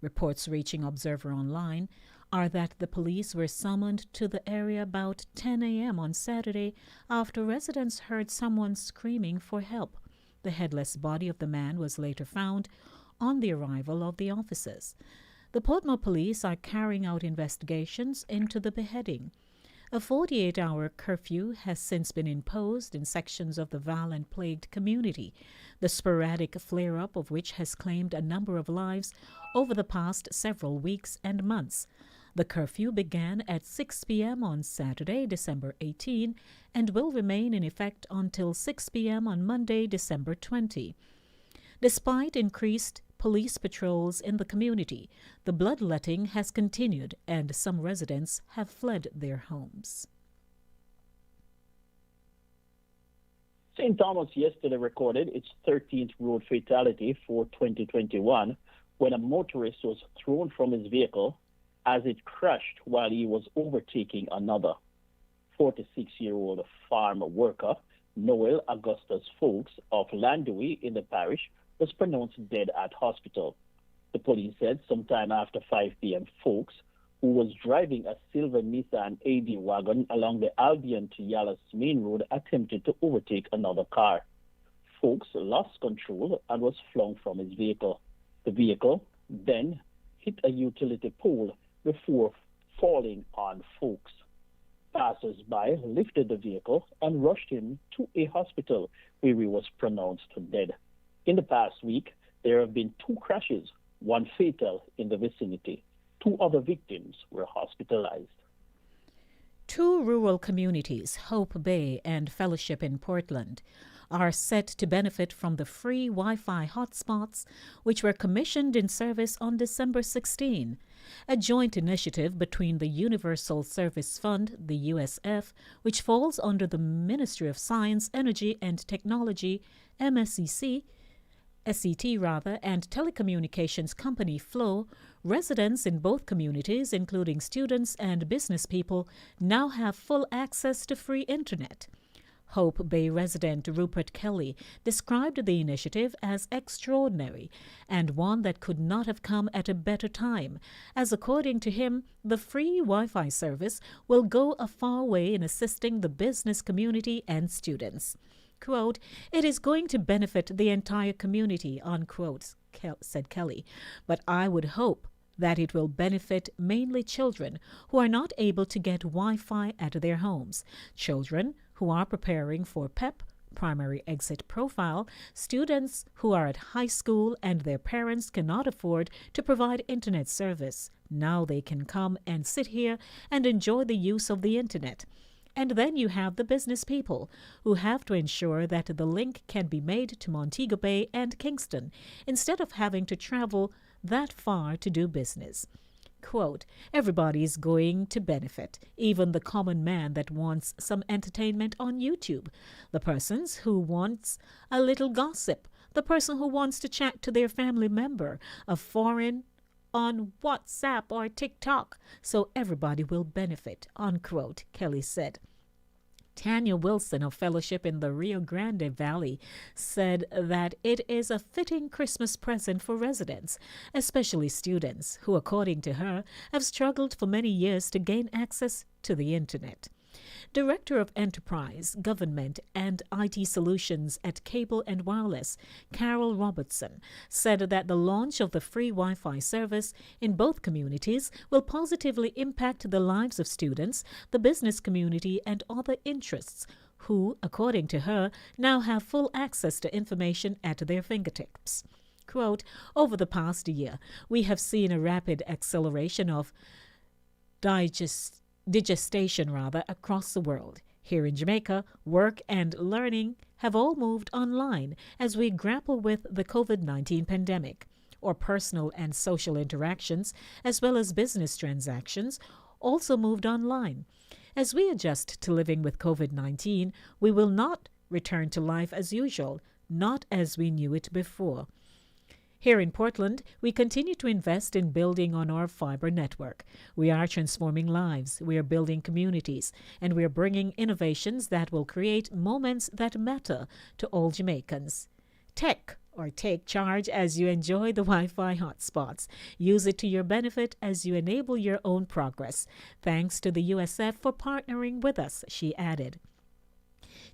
Reports reaching Observer Online are that the police were summoned to the area about 10 a.m. on Saturday after residents heard someone screaming for help. The headless body of the man was later found on the arrival of the officers. The Portmore police are carrying out investigations into the beheading. A 48-hour curfew has since been imposed in sections of the violent-plagued community, the sporadic flare-up of which has claimed a number of lives over the past several weeks and months. The curfew began at 6 p.m. on Saturday, December 18, and will remain in effect until 6 p.m. on Monday, December 20. Despite increased police patrols in the community, the bloodletting has continued and some residents have fled their homes. St. Thomas yesterday recorded its 13th road fatality for 2021 when a motorist was thrown from his vehicle as it crashed while he was overtaking another. 46-year-old farm worker Noel Augustus Folks of Landui in the parish was pronounced dead at hospital. The police said sometime after 5 p.m., Folks, who was driving a silver Nissan AD wagon along the Albion to Yallah's main road, attempted to overtake another car. Folks lost control and was flung from his vehicle. The vehicle then hit a utility pole before falling on Folks. Passers-by lifted the vehicle and rushed him to a hospital where he was pronounced dead. In the past week, there have been 2 crashes, one fatal in the vicinity. 2 other victims were hospitalized. 2 rural communities, Hope Bay and Fellowship in Portland, are set to benefit from the free Wi-Fi hotspots, which were commissioned in service on December 16, a joint initiative between the Universal Service Fund, the USF, which falls under the Ministry of Science, Energy and Technology, MSEC, SET, and telecommunications company Flow. Residents in both communities, including students and business people, now have full access to free internet. Hope Bay resident Rupert Kelly described the initiative as extraordinary and one that could not have come at a better time, as according to him, the free Wi-Fi service will go a far way in assisting the business community and students. Quote, "It is going to benefit the entire community," unquote, said Kelly, "but I would hope that it will benefit mainly children who are not able to get Wi-Fi at their homes, children who are preparing for PEP, primary exit profile, students who are at high school and their parents cannot afford to provide internet service. Now they can come and sit here and enjoy the use of the internet. And then you have the business people who have to ensure that the link can be made to Montego Bay and Kingston instead of having to travel that far to do business." Quote, "Everybody is going to benefit, even the common man that wants some entertainment on YouTube, the persons who wants a little gossip, the person who wants to chat to their family member, a foreign on WhatsApp or TikTok, so everybody will benefit," unquote, Kelly said. Tanya Wilson of Fellowship in the Rio Grande Valley said that it is a fitting Christmas present for residents, especially students, who, according to her, have struggled for many years to gain access to the internet. Director of Enterprise, Government and IT Solutions at Cable and Wireless, Carol Robertson, said that the launch of the free Wi-Fi service in both communities will positively impact the lives of students, the business community and other interests who, according to her, now have full access to information at their fingertips. Quote, "Over the past year, we have seen a rapid acceleration of digestation across the world. Here in Jamaica, work and learning have all moved online as we grapple with the COVID-19 pandemic. Our personal and social interactions, as well as business transactions, also moved online. As we adjust to living with COVID-19, we will not return to life as usual, not as we knew it before. Here in Portland, we continue to invest in building on our fiber network. We are transforming lives, we are building communities, and we are bringing innovations that will create moments that matter to all Jamaicans. Take charge as you enjoy the Wi-Fi hotspots. Use it to your benefit as you enable your own progress. Thanks to the USF for partnering with us," she added.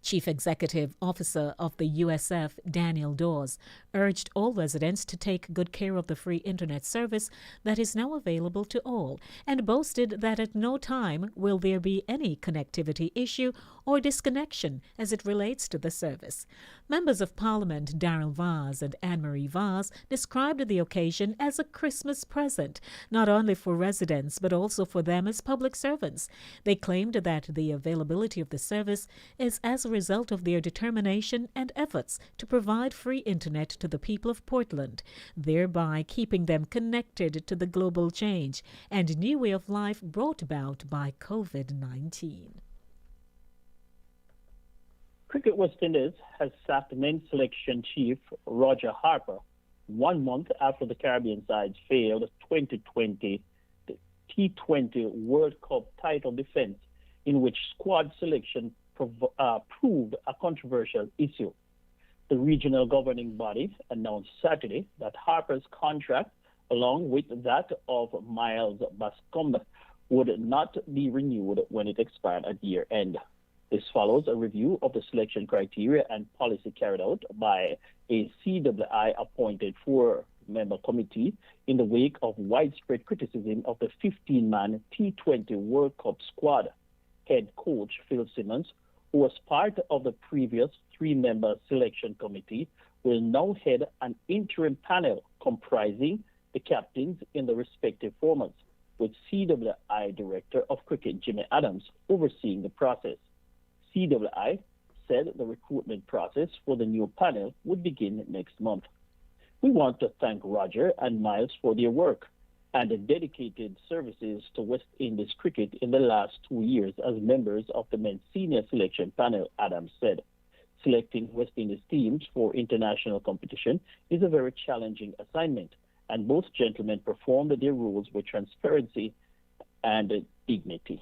Chief Executive Officer of the USF, Daniel Dawes, urged all residents to take good care of the free internet service that is now available to all, and boasted that at no time will there be any connectivity issue or disconnection as it relates to the service. Members of Parliament Darrell Vaz and Anne-Marie Vaz described the occasion as a Christmas present, not only for residents but also for them as public servants. They claimed that the availability of the service is as a result of their determination and efforts to provide free internet to the people of Portland, thereby keeping them connected to the global change and new way of life brought about by COVID-19. Cricket West Indies has sacked men's selection chief Roger Harper 1 month after the Caribbean sides failed 2020 T20 World Cup title defense, in which squad selection proved a controversial issue. The regional governing body announced Saturday that Harper's contract, along with that of Miles Bascombe, would not be renewed when it expired at year end. This follows a review of the selection criteria and policy carried out by a CWI-appointed four-member committee in the wake of widespread criticism of the 15-man T20 World Cup squad. Head coach Phil Simmons, who was part of the previous three-member selection committee, will now head an interim panel comprising the captains in the respective formats, with CWI Director of Cricket Jimmy Adams overseeing the process. CWI said the recruitment process for the new panel would begin next month. We want to thank Roger and Miles for their work and the dedicated services to West Indies cricket in the last 2 years as members of the men's senior selection panel, Adams said. Selecting West Indies teams for international competition is a very challenging assignment, and both gentlemen performed their roles with transparency and dignity.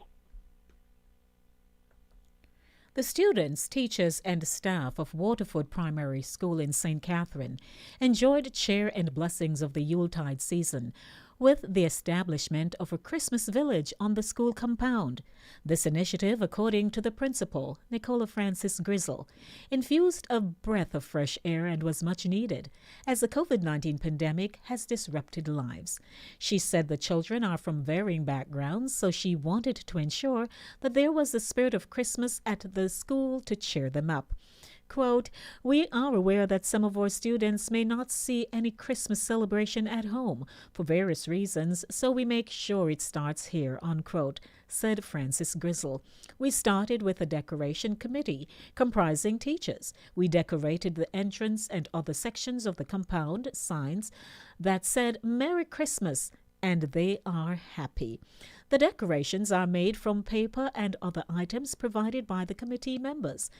The students, teachers, and staff of Waterford Primary School in St. Catherine enjoyed cheer and blessings of the Yuletide season with the establishment of a Christmas village on the school compound. This initiative, according to the principal, Nicola Francis Grizzle, infused a breath of fresh air and was much needed, as the COVID-19 pandemic has disrupted lives. She said the children are from varying backgrounds, so she wanted to ensure that there was the spirit of Christmas at the school to cheer them up. Quote, "We are aware that some of our students may not see any Christmas celebration at home for various reasons, so we make sure it starts here," unquote, said Francis Grizzle. "We started with a decoration committee comprising teachers. We decorated the entrance and other sections of the compound signs that said Merry Christmas, and they are happy. The decorations are made from paper and other items provided by the committee members.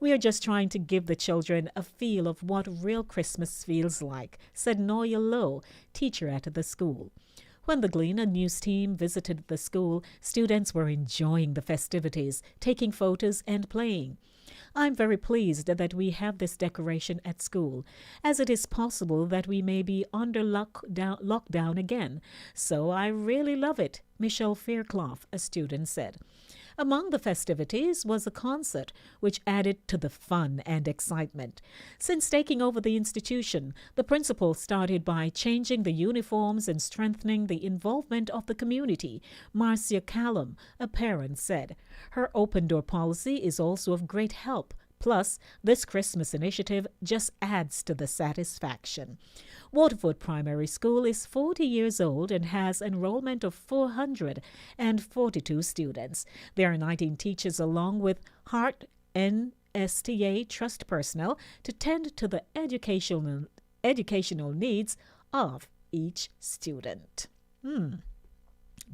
We are just trying to give the children a feel of what real Christmas feels like," said Noya Lowe, teacher at the school. When the Gleaner News team visited the school, students were enjoying the festivities, taking photos and playing. "I'm very pleased that we have this decoration at school, as it is possible that we may be under lockdown again. So I really love it," Michelle Fairclough, a student, said. Among the festivities was a concert, which added to the fun and excitement. Since taking over the institution, the principal started by changing the uniforms and strengthening the involvement of the community, Marcia Callum, a parent, said. Her open-door policy is also of great help. Plus, this Christmas initiative just adds to the satisfaction. Waterford Primary School is 40 years old and has enrollment of 442 students. There are 19 teachers along with Heart NSTA Trust personnel to tend to the educational needs of each student.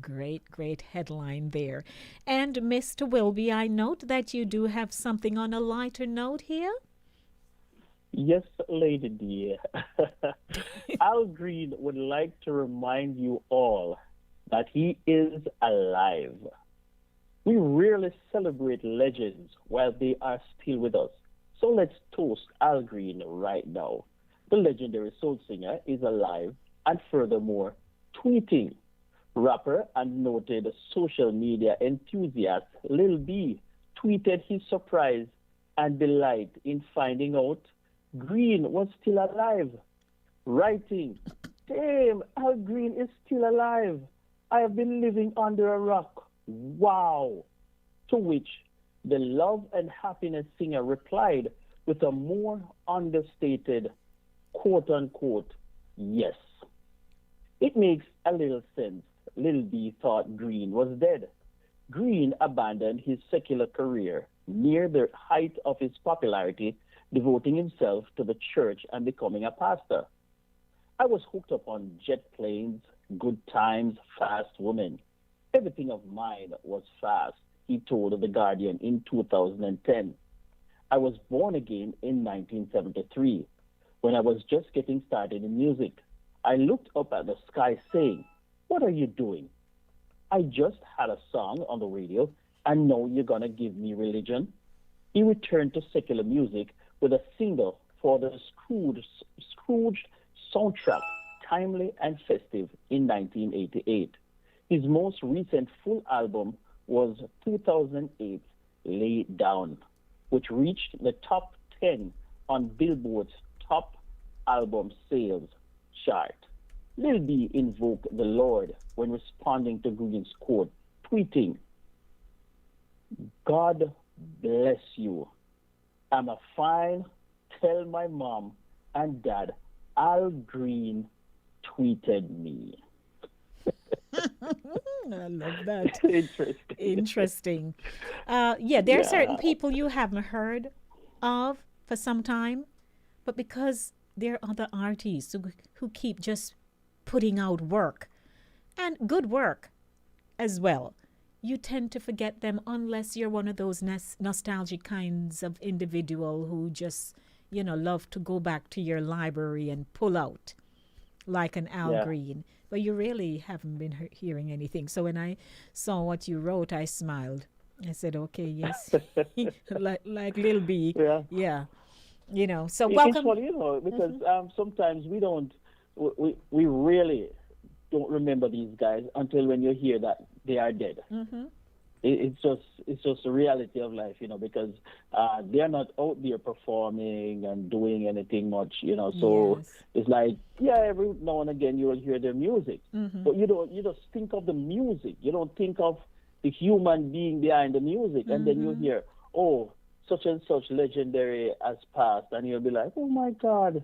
Great headline there. And Mr. Wilby, I note that you do have something on a lighter note here. Yes, Lady dear. Al Green would like to remind you all that he is alive. We rarely celebrate legends while they are still with us. So let's toast Al Green right now. The legendary soul singer is alive and furthermore tweeting. Rapper and noted social media enthusiast Lil B tweeted his surprise and delight in finding out Green was still alive, writing, "Damn, Al Green is still alive. I have been living under a rock. Wow." To which the love and happiness singer replied with a more understated, quote-unquote, "Yes." It makes a little sense. Lil B thought Green was dead. Green abandoned his secular career near the height of his popularity, devoting himself to the church and becoming a pastor. "I was hooked up on jet planes, good times, fast women. Everything of mine was fast," he told The Guardian in 2010. "I was born again in 1973. when I was just getting started in music. I looked up at the sky saying, "What are you doing? I just had a song on the radio, and now you're going to give me religion?" He returned to secular music with a single for the Scrooge soundtrack, timely and festive, in 1988. His most recent full album was 2008's Lay Down, which reached the top 10 on Billboard's top album sales chart. Lil B invoked the Lord when responding to Green's quote, tweeting, "God bless you. I'm a fine. Tell my mom and dad Al Green tweeted me." I love that. Interesting. Interesting. Yeah, there are certain Yeah. people you haven't heard of for some time, but because there are other artists who keep just putting out work and good work as well, you tend to forget them unless you're one of those nostalgic kinds of individual who just, love to go back to your library and pull out like an Al Yeah. Green. But you really haven't been hearing anything. So when I saw what you wrote, I smiled. I said, okay, yes. like Lil B. Yeah. Yeah. So It's welcome. funny, because sometimes we really don't remember these guys until when you hear that they are dead. Mm-hmm. It's just the reality of life, because they're not out there performing and doing anything much, so Yes. it's like, yeah, every now and again you will hear their music, Mhm. but you just think of the music. You don't think of the human being behind the music. And then you Mhm. hear, oh, such and such legendary has passed, and you'll be like, oh my God.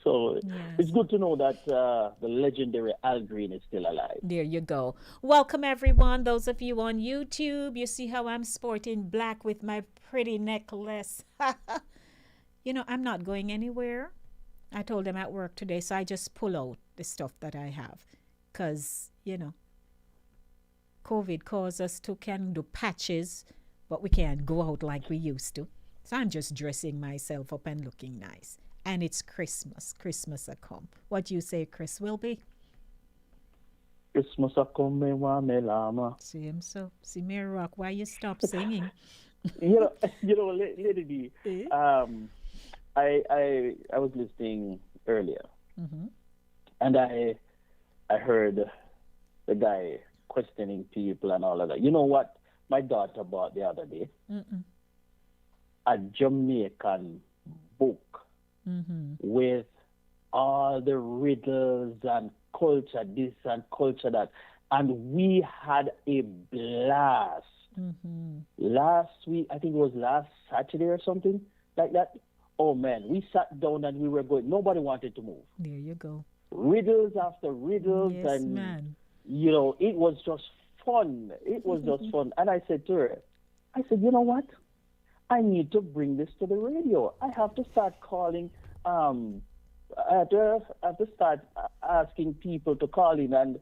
So it's good to know that the legendary Al Green is still alive. There you go. Welcome, everyone. Those of you on YouTube, you see how I'm sporting black with my pretty necklace. I'm not going anywhere. I told them at work today, so I just pull out the stuff that I have. Because, COVID caused us to can do patches, but we can't go out like we used to. So I'm just dressing myself up and looking nice. And it's Christmas. Christmas a come. What do you say, Chris Wilby? Christmas a come, me wa me lama. See him so. See me rock. Why you stop singing? Lady B, I was listening earlier, Mm-hmm. and I heard the guy questioning people and all of that. You know what my daughter bought the other day? Mm-mm. A Jamaican book Mm-hmm. with all the riddles and culture this and culture that, and we had a blast. Mm-hmm. Last week, I think it was last Saturday or something like that. Oh man, we sat down and we were going. Nobody wanted to move. There you go. Riddles after riddles, Yes, and man. it was just fun. It was just fun. And I said to her, you know what? I need to bring this to the radio. I have to start calling. I have to start asking people to call in and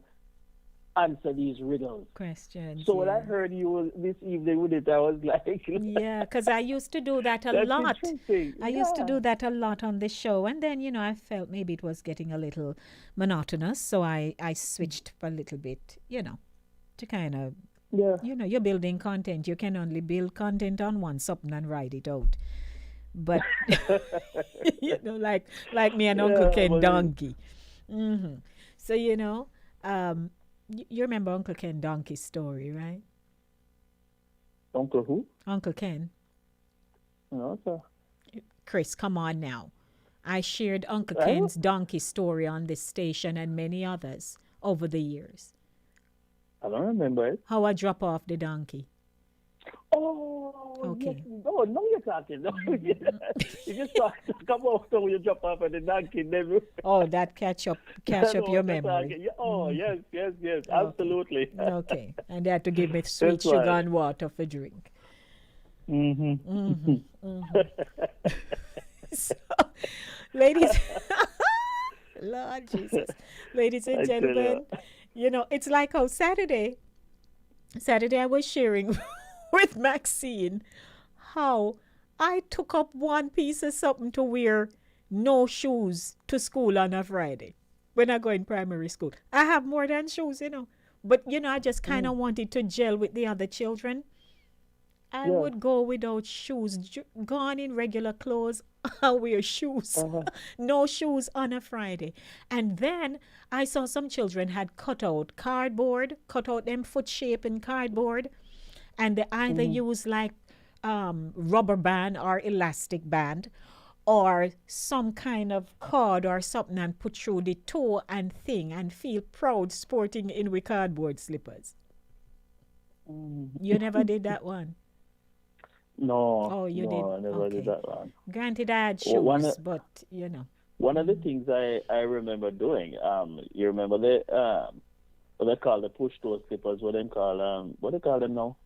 answer these riddles. Questions. So when I heard you this evening with it, I was like, yeah, because I used to do that a That's lot. interesting. I used to Yeah. do that a lot on the show. And then, I felt maybe it was getting a little monotonous. So I switched a little bit, to kind of, you're building content. You can only build content on one something and write it out. But, like me and Uncle Ken well, Donkey. Mm-hmm. So, you remember Uncle Ken Donkey's story, right? Uncle who? Uncle Ken. Okay. Chris, come on now. I shared Uncle Oh. Ken's donkey story on this station and many others over the years. I don't remember it. How I drop off the donkey. Oh, Okay. yes. Oh, no, you're talking. No, you just come off when you drop off at the donkey. Never. Oh, that catch up No, your that's memory. okay. Yeah, oh, yes, absolutely. Okay. And they had to give me sweet That's sugar right. and water for drink. Mm-hmm. So, ladies, Lord Jesus, ladies and I tell gentlemen, it's like how Saturday I was sharing with Maxine how I took up one piece of something to wear no shoes to school on a Friday when I go in primary school. I have more than shoes, But, I just kind of wanted to gel with the other children. I would go without shoes, gone in regular clothes. I wear shoes. No shoes on a Friday. And then I saw some children had cut out them foot shape in cardboard. And they either use like rubber band or elastic band or some kind of cord or something and put through the toe and thing and feel proud sporting in with cardboard slippers. You never did that one? No. Oh, you did? I never did Okay. that one. Granted, I had shoes, but. One of the things I remember doing, you remember what they call the push toe slippers, what they call them now?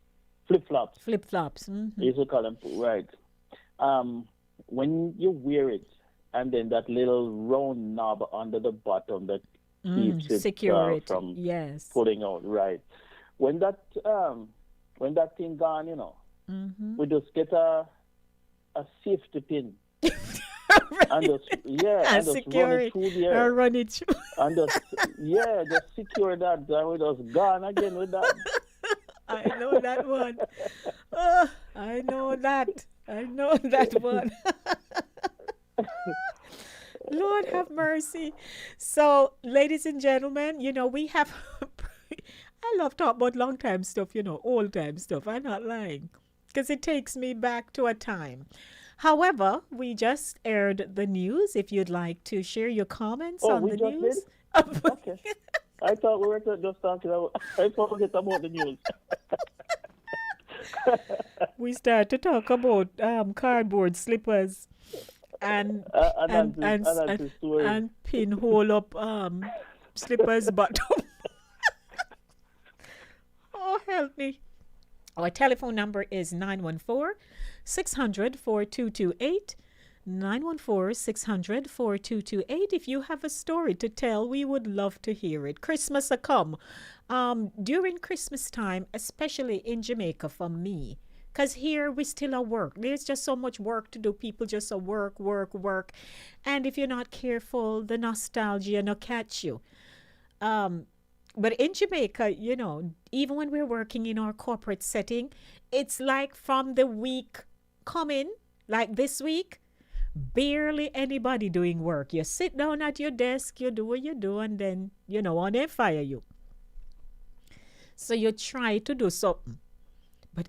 Flip-flops. Flip-flops. They used to call them, right. When you wear it, and then that little round knob under the bottom that keeps it secure it from yes. pulling out, right. When that thing gone, we just get a safety pin. And just secure run it through the air. Run it through. And just secure that, and we just gone again with that. I know that one. I know that one. Lord have mercy. So, ladies and gentlemen, we have. I love talking about long time stuff, old time stuff. I'm not lying. Because it takes me back to a time. However, we just aired the news. If you'd like to share your comments on the news. Okay. I thought we were just talking about. I forget about the news. We start to talk about cardboard slippers and pinhole up slippers bottom. Oh, help me. Our telephone number is 914-600-4228. 914-600-4228. If you have a story to tell, we would love to hear it. Christmas a come. During Christmas time, especially in Jamaica for me, because here we still are work. There's just so much work to do. People just are work. And if you're not careful, the nostalgia will catch you. But in Jamaica, even when we're working in our corporate setting, it's like from the week coming, like this week, barely anybody doing work. You sit down at your desk, you do what you do, and then, and they fire you. So you try to do something. But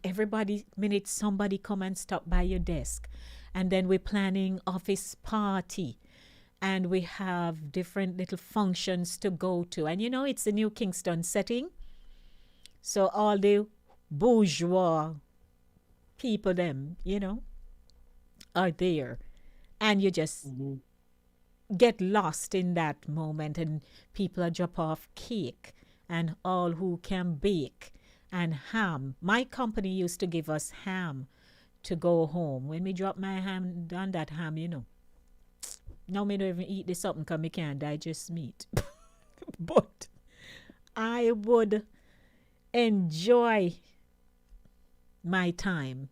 minute somebody come and stop by your desk. And then we're planning office party. And we have different little functions to go to. And it's a New Kingston setting. So all the bourgeois people, are there. And you just get lost in that moment. And people drop off cake and all who can bake and ham. My company used to give us ham to go home. When we drop my hand on that ham, now me don't even eat this something because I can't digest meat. But I would enjoy my time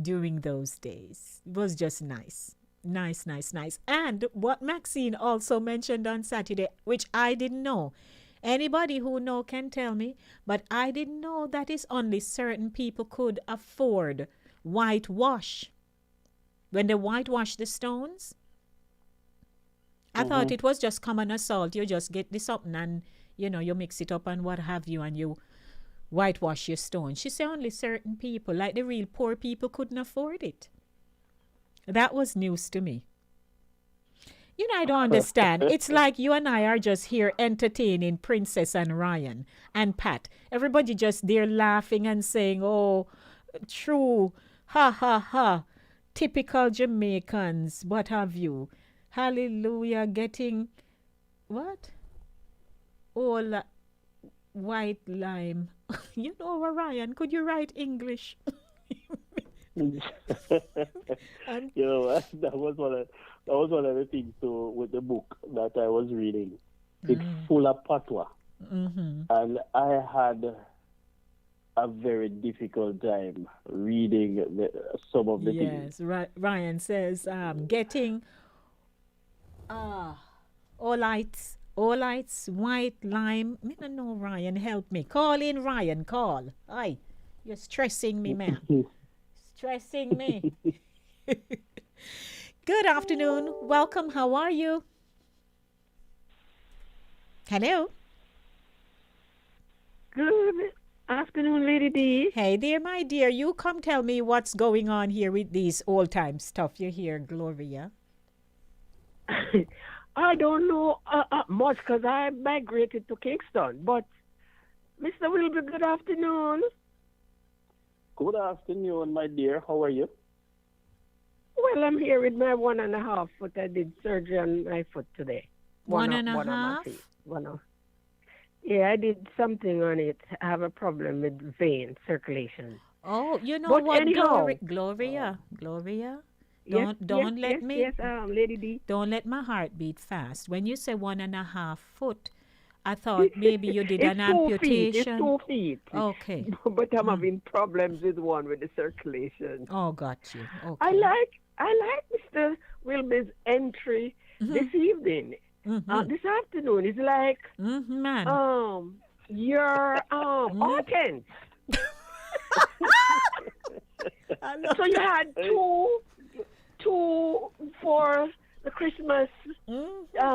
during those days. It was just nice. Nice. And what Maxine also mentioned on Saturday, which I didn't know. Anybody who know can tell me, but I didn't know that is only certain people could afford whitewash. When they whitewash the stones, I thought it was just common assault. You just get this up and, you mix it up and what have you, and you whitewash your stone. She said only certain people, like the real poor people, couldn't afford it. That was news to me. I don't understand. It's like you and I are just here entertaining Princess and Ryan and Pat. Everybody just there laughing and saying, oh, true, ha, ha, ha, typical Jamaicans, what have you. Hallelujah, getting, what? All white lime. Ryan, could you write English? And, that was one of the things too with the book that I was reading. It's full of patois. And I had a very difficult time reading some of the things. Yes, Ryan says getting Olites, white lime. Me no know, Ryan, help me. Call in, Ryan, call. Aye, you're stressing me, man. Stressing me. Good afternoon. Welcome. How are you? Hello. Good afternoon, Lady D. Hey there, my dear. You come tell me what's going on here with these old time stuff you hear, Gloria. I don't know much because I migrated to Kingston. But, Mr. Wilbur, good afternoon. Good afternoon, my dear. How are you? Well, I'm here with my 1.5 foot. I did surgery on my foot today. One and a on my half? feet. Yeah, I did something on it. I have a problem with vein circulation. Oh, you know But what, anyhow, Gloria? Yes, Don't yes, let me. yes, Lady D. Don't let my heart beat fast. When you say 1.5 foot, I thought maybe you did an amputation. It's 2 feet. Okay. But I'm having problems with the circulation. Oh, got you. Okay. I like Mr. Wilbur's entry this evening. This afternoon. It's like man. Your audience. So you had two for the Christmas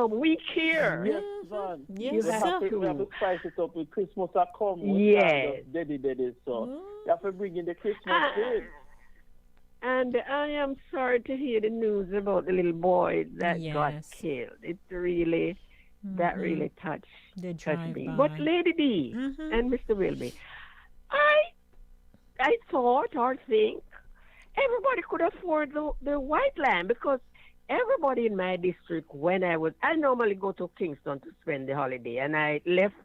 week here. Yes, man. Yes, you have to spice it up with Christmas at come. Yes. Daddy. So you have to bring in the Christmas spirit. And I am sorry to hear the news about the little boy that got killed. It really, that really touched me. But Lady D and Mr. Wilby, I thought or think everybody could afford the white lamb because everybody in my district, I normally go to Kingston to spend the holiday, and I left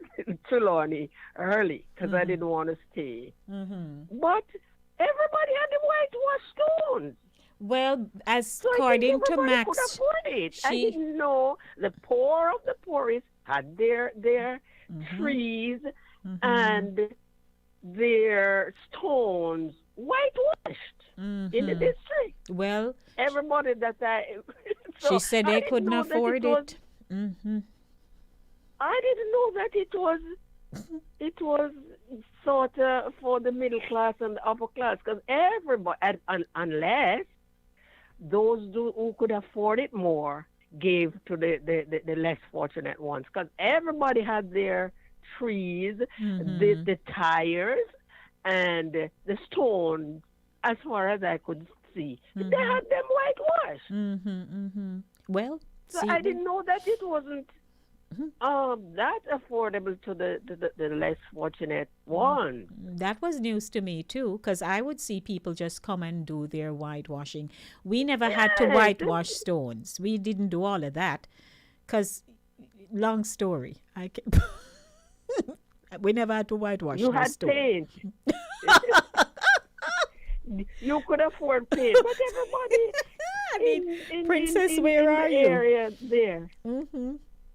Trelawney early because I didn't want to stay. But everybody had the whitewash stones. Well, So according to Max, could afford it. I didn't know the poor of the poorest had their trees and their stones whitewashed in the district. Well, everybody that she said they couldn't afford it. I didn't know that it was sort of for the middle class and the upper class, because everybody, unless those who could afford it more gave to the less fortunate ones, because everybody had their trees, the tires, and the stones, as far as I could see. They had them whitewashed. Well, so I didn't know that it wasn't that affordable to the less fortunate ones. That was news to me too, because I would see people just come and do their whitewashing. We never had to whitewash stones. We didn't do all of that, because long story. We never had to whitewash. You had stone. paint. You could afford paint, but everybody in Princess, where are the you? area there.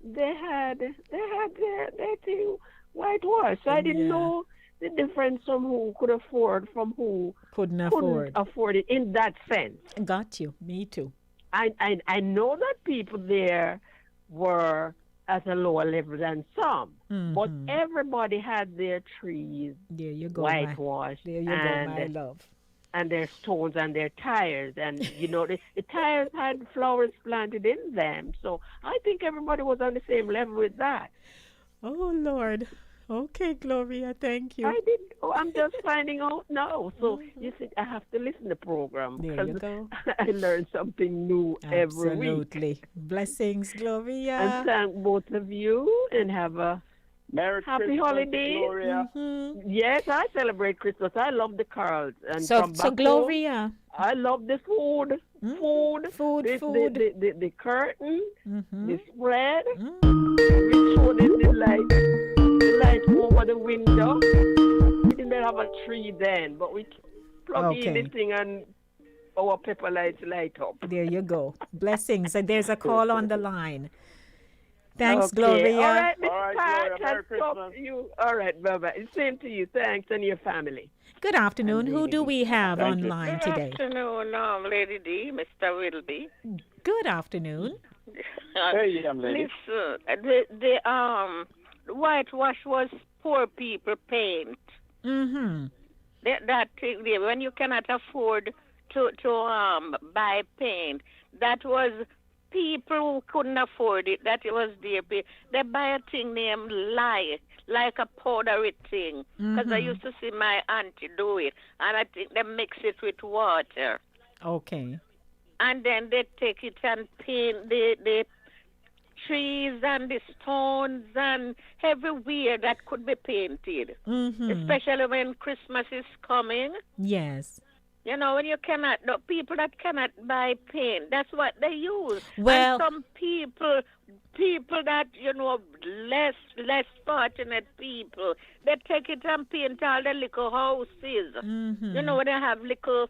They had their thing whitewashed. So I didn't know the difference from who could afford from who couldn't afford it in that sense. Got you. Me too. I know that people there were at a lower level than some, but everybody had their trees whitewashed. There you go, my love. And their stones and their tires, and the tires had flowers planted in them. So I think everybody was on the same level with that. Oh Lord. Okay, Gloria, thank you. I didn't. I'm just finding out now. So you see, I have to listen to the program. There you go. I learn something new every week. Absolutely. Blessings, Gloria. And thank both of you, and have a Merry happy Christmas, holiday. Gloria. Yes, I celebrate Christmas. I love the carols. And So from back Gloria. home, I love the food. The curtain, the spread. We showed in the light over the window. We didn't have a tree then, but we plug in the thing and our pepper lights light up. There you go. Blessings. And there's a call on the line. Thanks, Okay. Gloria. All right, Miss All right, Pat, Gloria, Merry I'll talk Christmas. to you. All right, bye-bye. Same to you. Thanks, and your family. Good afternoon. Who do we have Thank you. online Good today? afternoon, Lady D, Mr. Wilby. Good afternoon. Hey, young lady. Listen, the whitewash was poor people paint. Mm-hmm. That thing there, when you cannot afford to buy paint, that was people who couldn't afford it. That was their pay. They buy a thing named lye, like a powdery thing. Because I used to see my auntie do it, and I think they mix it with water. Okay. And then they take it and paint the trees and the stones and everywhere that could be painted. Especially when Christmas is coming. Yes. You know, when you cannot, the people that cannot buy paint, that's what they use. Well, and some people that, you know, less fortunate people, they take it and paint all the little houses. You know, when they have little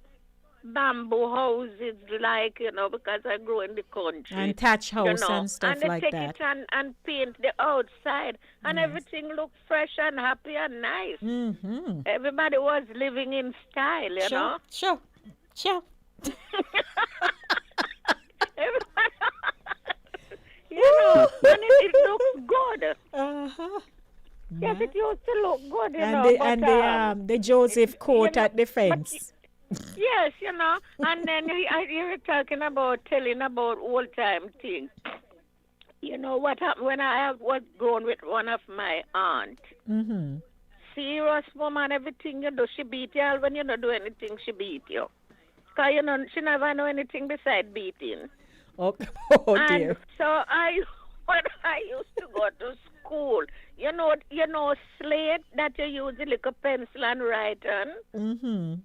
bamboo houses, like, you know, because I grew in the country. And thatch house and stuff like that. And they take it and paint the outside, and everything looked fresh and happy and nice. Everybody was living in style, you know. Sure. Everybody, you know, and it looks good. Yes, it used to look good, you know. And the Joseph coat at the fence. Yes, you know, and then you were talking about telling about old time things. You know what happened when I was growing with one of my aunt. Serious woman, everything you do, she beat you. When you don't do anything, she beat you. Because, you know, she never know anything besides beating. Oh and dear. So when I used to go to school, you know, slate that you use the little pencil and write on.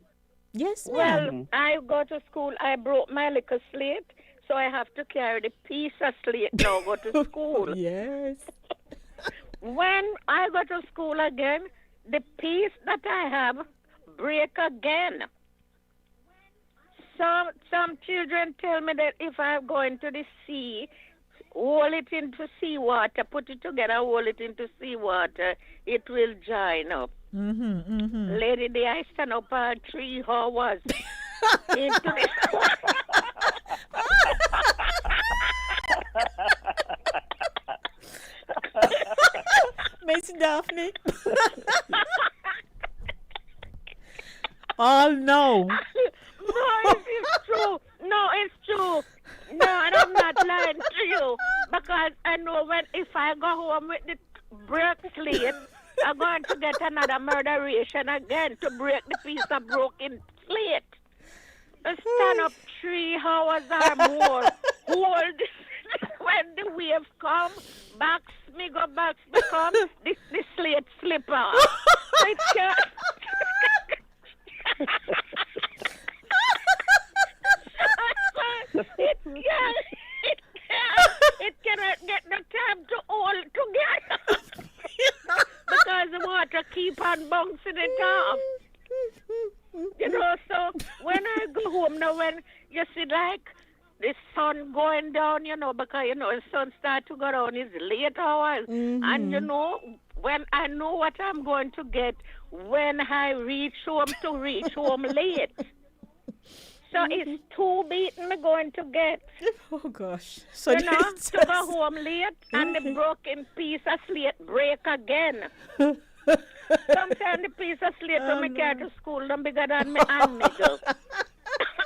Yes, well, ma'am. I go to school, I broke my little slate, so I have to carry the piece of slate now go to school. Yes. When I go to school again, the piece that I have break again. Some children tell me that if I'm going to the sea, hold it into seawater, put it together, hold it into seawater, it will join up. Lady day, I stand up 3 hours into the Miss Daphne. Oh no. No, it's true. No, it's true. No, and I'm not lying to you because I know if I go home with the break slate, I'm going to get another murderation again to break the piece of broken slate. Stand up 3 hours or more. Hold when the wave come, box me go box become the slate slip off. So it can't. It cannot get the time to hold together because the water keep on bouncing it off. You know, so when I go home now, when you see like the sun going down, you know, because you know the sun start to go down, it's late hours, and you know when I know what I'm going to get when I reach home late. So it's 2 beating me going to get. Oh gosh. So you know, to go home late and the broken piece of slate break again. Sometimes the piece of slate when me carry to school don't bigger than my hand niggle.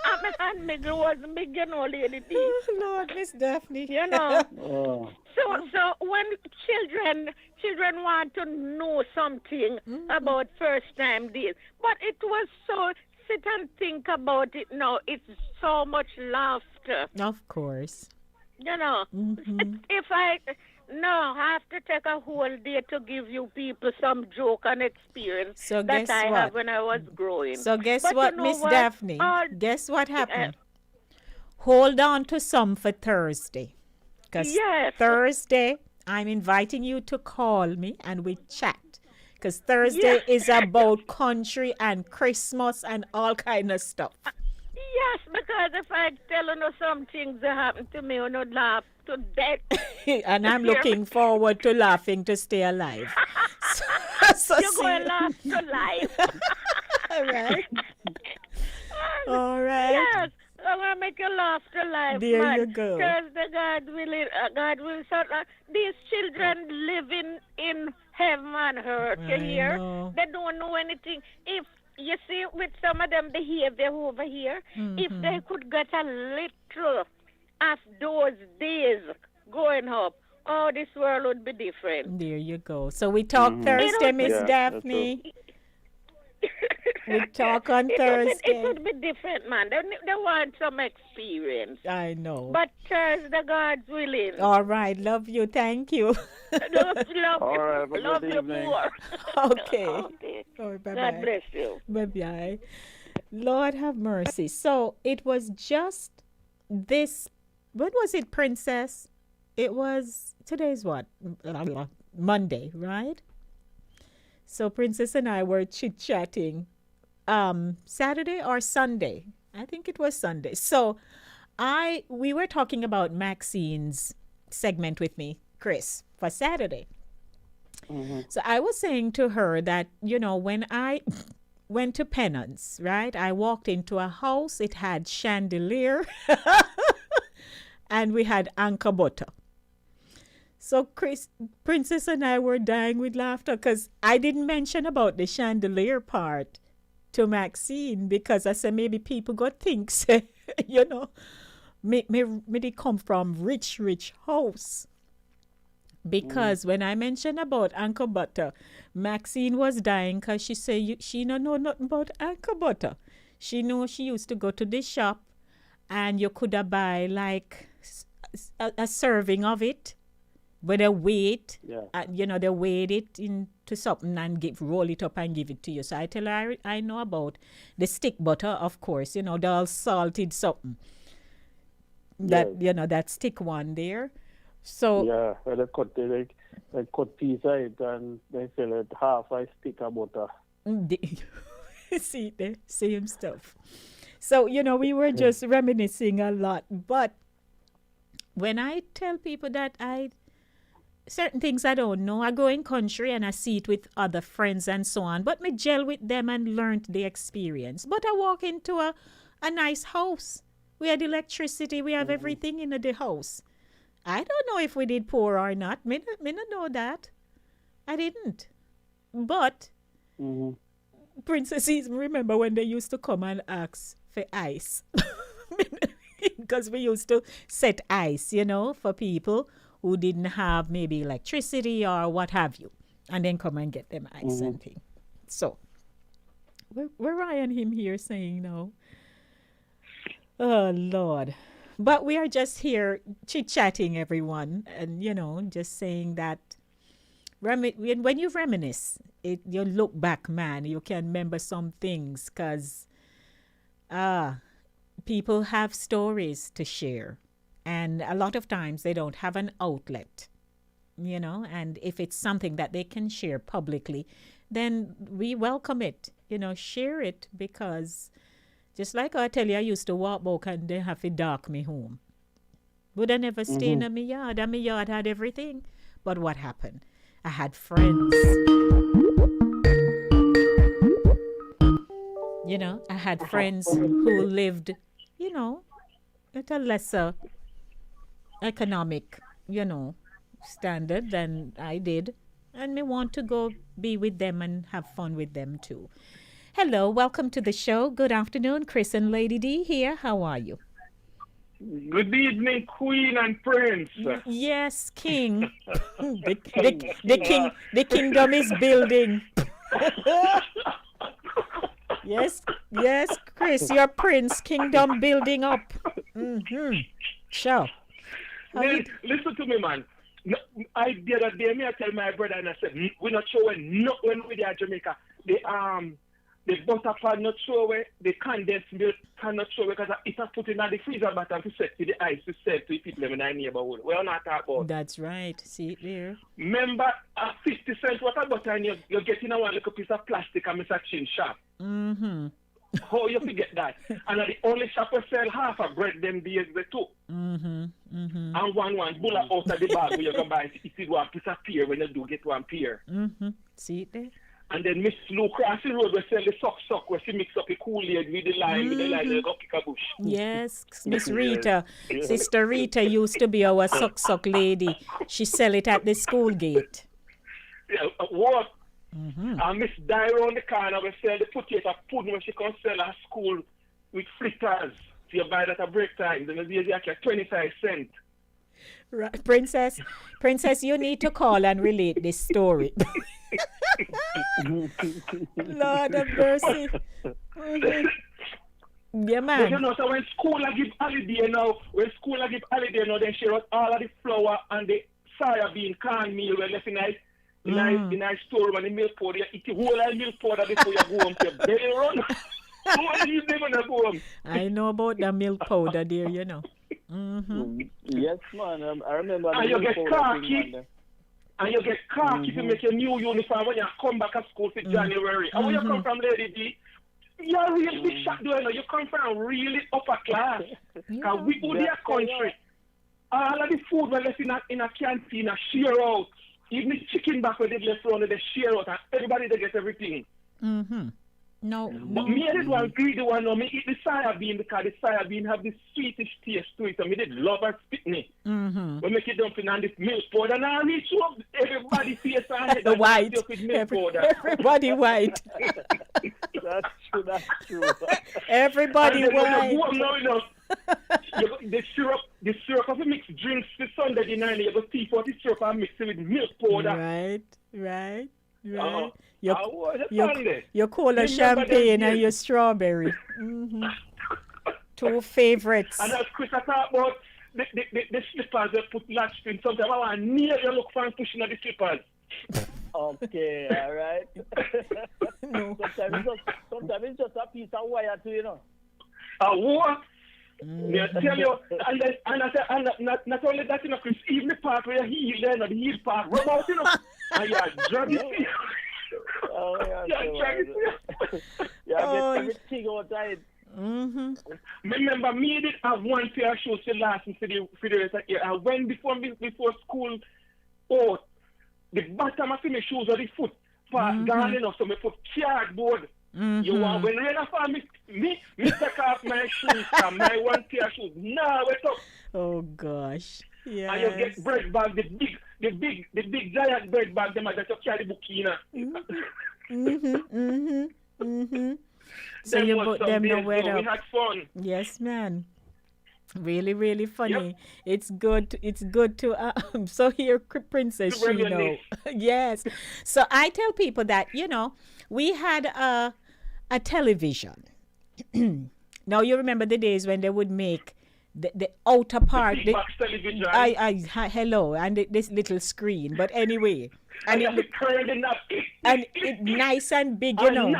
My hand niggle was big, you know, lady D. Lord, Miss Daphne. You know. Oh. So when children want to know something about first time days, but it was so sit and think about it now. It's so much laughter. Of course. You know, if I have to take a whole day to give you people some joke and experience So that guess I what? have when I was growing. So guess But what, you know Miss what? Daphne? Guess what happened? Hold on to some for Thursday. Because Yes. Thursday, I'm inviting you to call me and we chat. Because Thursday is about country and Christmas and all kind of stuff. Yes, because if I tell you some things that happened to me, you know, laugh to death. And I'm looking forward to laughing to stay alive. So You're going to laugh to life. All right. All right. Yes. I'm going to make you laugh to life, There man. you go. Thursday, God will sort these children living in heaven and earth, you I hear? know. They don't know anything. If you see with some of them behavior over here, if they could get a little of those days going up, oh, this world would be different. There you go. So we talk Thursday, Miss Daphne. We talk on Thursday. It would be different, man. They want some experience. I know. But Thursday, God's willing. All right. Love you. Thank you. Love All right, have a love good you evening. more. Okay. Okay. Oh, bye-bye. God bless you. Bye-bye. Lord have mercy. So it was just this. When was it, Princess? It was, today's what? Monday, right? So Princess and I were chit-chatting Saturday or Sunday. I think it was Sunday. So we were talking about Maxine's segment with me, Chris, for Saturday. So I was saying to her that, you know, when I went to penance, right, I walked into a house, it had chandelier, and we had anchor butter. So Princess and I were dying with laughter because I didn't mention about the chandelier part to Maxine because I said maybe people got things, you know, me they come from rich house. Because when I mentioned about anchor butter, Maxine was dying because she said she don't know nothing about anchor butter. She know she used to go to the shop and you could have buy like a serving of it. Where they weigh it, you know, they weigh it into something and roll it up and give it to you. So I tell her I know about the stick butter, of course, you know, the all salted something. That, you know, that stick one there. So yeah, well, they cut piece of it and they sell it half a stick of butter. See, the same stuff. So, you know, we were just reminiscing a lot. But when I tell people that certain things I don't know. I go in country and I see it with other friends and so on. But me gel with them and learned the experience. But I walk into a nice house. We had electricity. We have everything in the house. I don't know if we did poor or not. Me not know that. I didn't. But princesses, remember when they used to come and ask for ice? Because we used to set ice, you know, for people who didn't have maybe electricity or what have you, and then come and get them ice and thing. So, where Ryan him here saying no? Oh, Lord. But we are just here chit-chatting, everyone, and, you know, just saying that when you reminisce, you look back, man, you can remember some things because people have stories to share. And a lot of times they don't have an outlet, you know, and if it's something that they can share publicly, then we welcome it, you know, share it because just like I tell you, I used to walk back and they have to dark me home. Would I never stay in my yard? And my yard had everything. But what happened? I had friends. You know, I had friends who lived, you know, at a lesser economic, you know, standard than I did. And me want to go be with them and have fun with them too. Hello, welcome to the show. Good afternoon, Chris and Lady D here. How are you? Good evening, Queen and Prince. Yes, King. the kingdom is building. Yes, Chris, your Prince, kingdom building up. Sure. Man, listen to me, man. The other day, I tell my brother and I said, we're not showing when we're there in Jamaica. The butter pan not show away, the condensed milk cannot show away because it has put in the freezer bottom to set to the ice to sell to people in our neighborhood. We're not talking about. That's right. See it there. Remember, 50 cents water butter and you're getting a one little piece of plastic and Mr. Chin shop. How you forget that? And the only shop we sell half a bread them days they too. And one bull out of the bag where you can buy it will disappear when you do get one pair. See it there? And then Miss Lou crossing road we sell the sock where she mix up the Kool-Aid with the lime and go kick a bush. Yes, Miss Rita. Sister Rita used to be our suck lady. She sell it at the school gate. Yeah, what? And Miss Di around the corner we sell the potato pudding when she can sell at school with fritters. So you buy that at break time. Then you get 25 cents. Right. Princess, you need to call and relate this story. Lord of mercy. Yeah, man. But you know, so when school give holiday now, they share out all of the flour and the soya bean cornmeal when left in nice store when the milk powder, you eat the whole of milk powder before you go home to your belly run. I know about the milk powder there, you know. Yes, man. I remember. And you get khaki. And you get khaki to make your new uniform when you come back at school for January. And where you come from, Lady D? You're a real big shot, you know. You come from really upper class. Because we go their country. All of the food we left in a canteen, share out. Even the chicken back where they left around, they share out. And everybody, they get everything. No. But me and one greedy one, no, me eat the soya bean because the soya bean have this sweetish taste to it. So me did love and spit me. We make it dumpling on this milk powder. And I need to show everybody face and head. The white. Everybody white. That's true. Everybody and white. You know, the syrup of the mixed drinks for Sunday night. You got tea for the syrup and mix it with milk powder. Right. Your cola champagne and your strawberry. Two favorites. And as Chris I talk about the slippers they put latch in. Sometimes I want near you look for pushing at the slippers. Okay, all right. No. Sometimes it's just a piece of wire too, you know. What? Yeah, tell you, not only that, you know, Chris, even the part where you heel, you know, the heel part, rub out, you know, and you drag it. Get everything outside. Remember, me did have one pair of shoes to last me for the rest of the year. And when before school, the bottom of my shoes or the foot part gone enough, so I put cardboard. You want when rain fall, me take off my shoes from my one pair of shoes. Now wait up. Oh gosh. Yeah. And you get bread bag, the big giant bread bag them that you carry book in. So you put them nowhere up. We had fun. Yes, man. Really, really funny. Yep. It's good to so here Princess Shino. Yes. So I tell people that, you know, we had a television. Now you remember the days when they would make the outer part, the box television. Hello, and this little screen. But anyway, and it nice and big, you know.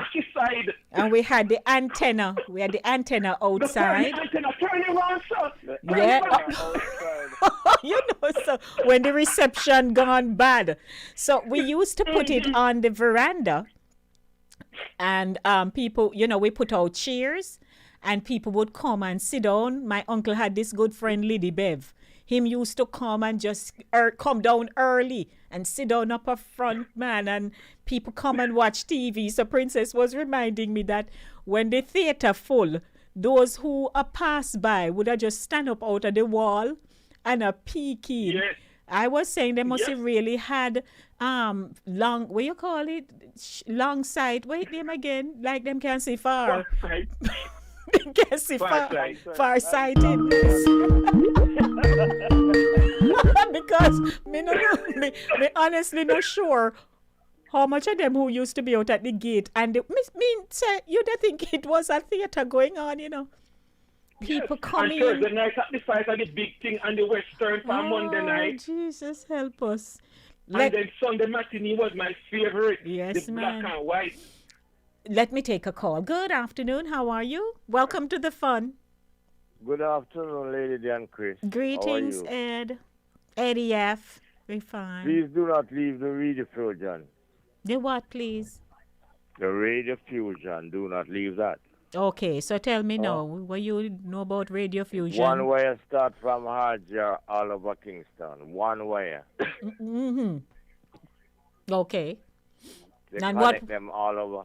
And we had the antenna. We had the antenna outside. The antenna turning around, sir. Yeah. You know, so when the reception gone bad, so we used to put it on the veranda, and people, you know, we put out chairs. And people would come and sit down. My uncle had this good friend, Liddy Bev. Him used to come and just come down early and sit down up a front, man. And people come and watch TV. So Princess was reminding me that when the theater full, those who are pass by would have just stand up out of the wall and a peek in. Yes. I was saying they must have really had long, what you call it? Long sight. Wait, them again. Like them can't see far. Can't see far sighted. Because me honestly not sure how much of them who used to be out at the gate and say you'd think it was a theater going on, you know. People coming. And Thursday night at the fight at the big thing on the Western for Monday night. Jesus help us. And then Sunday matinee was my favorite. Yes, the man. Black and white. Let me take a call. Good afternoon. How are you? Welcome to the fun. Good afternoon, Lady and Chris. Greetings, Ed. Eddie F. We're fine. Please do not leave the radio fusion. The what, please? The radio fusion. Do not leave that. Okay, so tell me now, what you know about Radio Fusion? One wire start from Harger all over Kingston. One wire. Mm-hmm. Okay. They And connect what? them all over.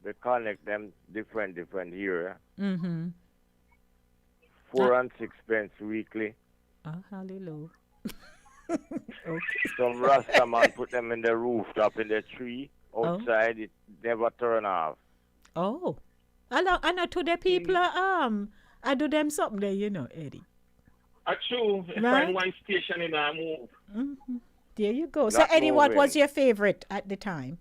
They connect them different area. Mm-hmm. 4 and 6 pence weekly. Oh, hallelujah. Okay. Some Rasta man put them in the rooftop in the tree. Outside, it never turn off. Oh. I know to the people, I do them something there, you know, Eddie. True. If Right. find one station in a move. Mm-hmm. There you go. So, Not Eddie, what moving. was your favorite at the time?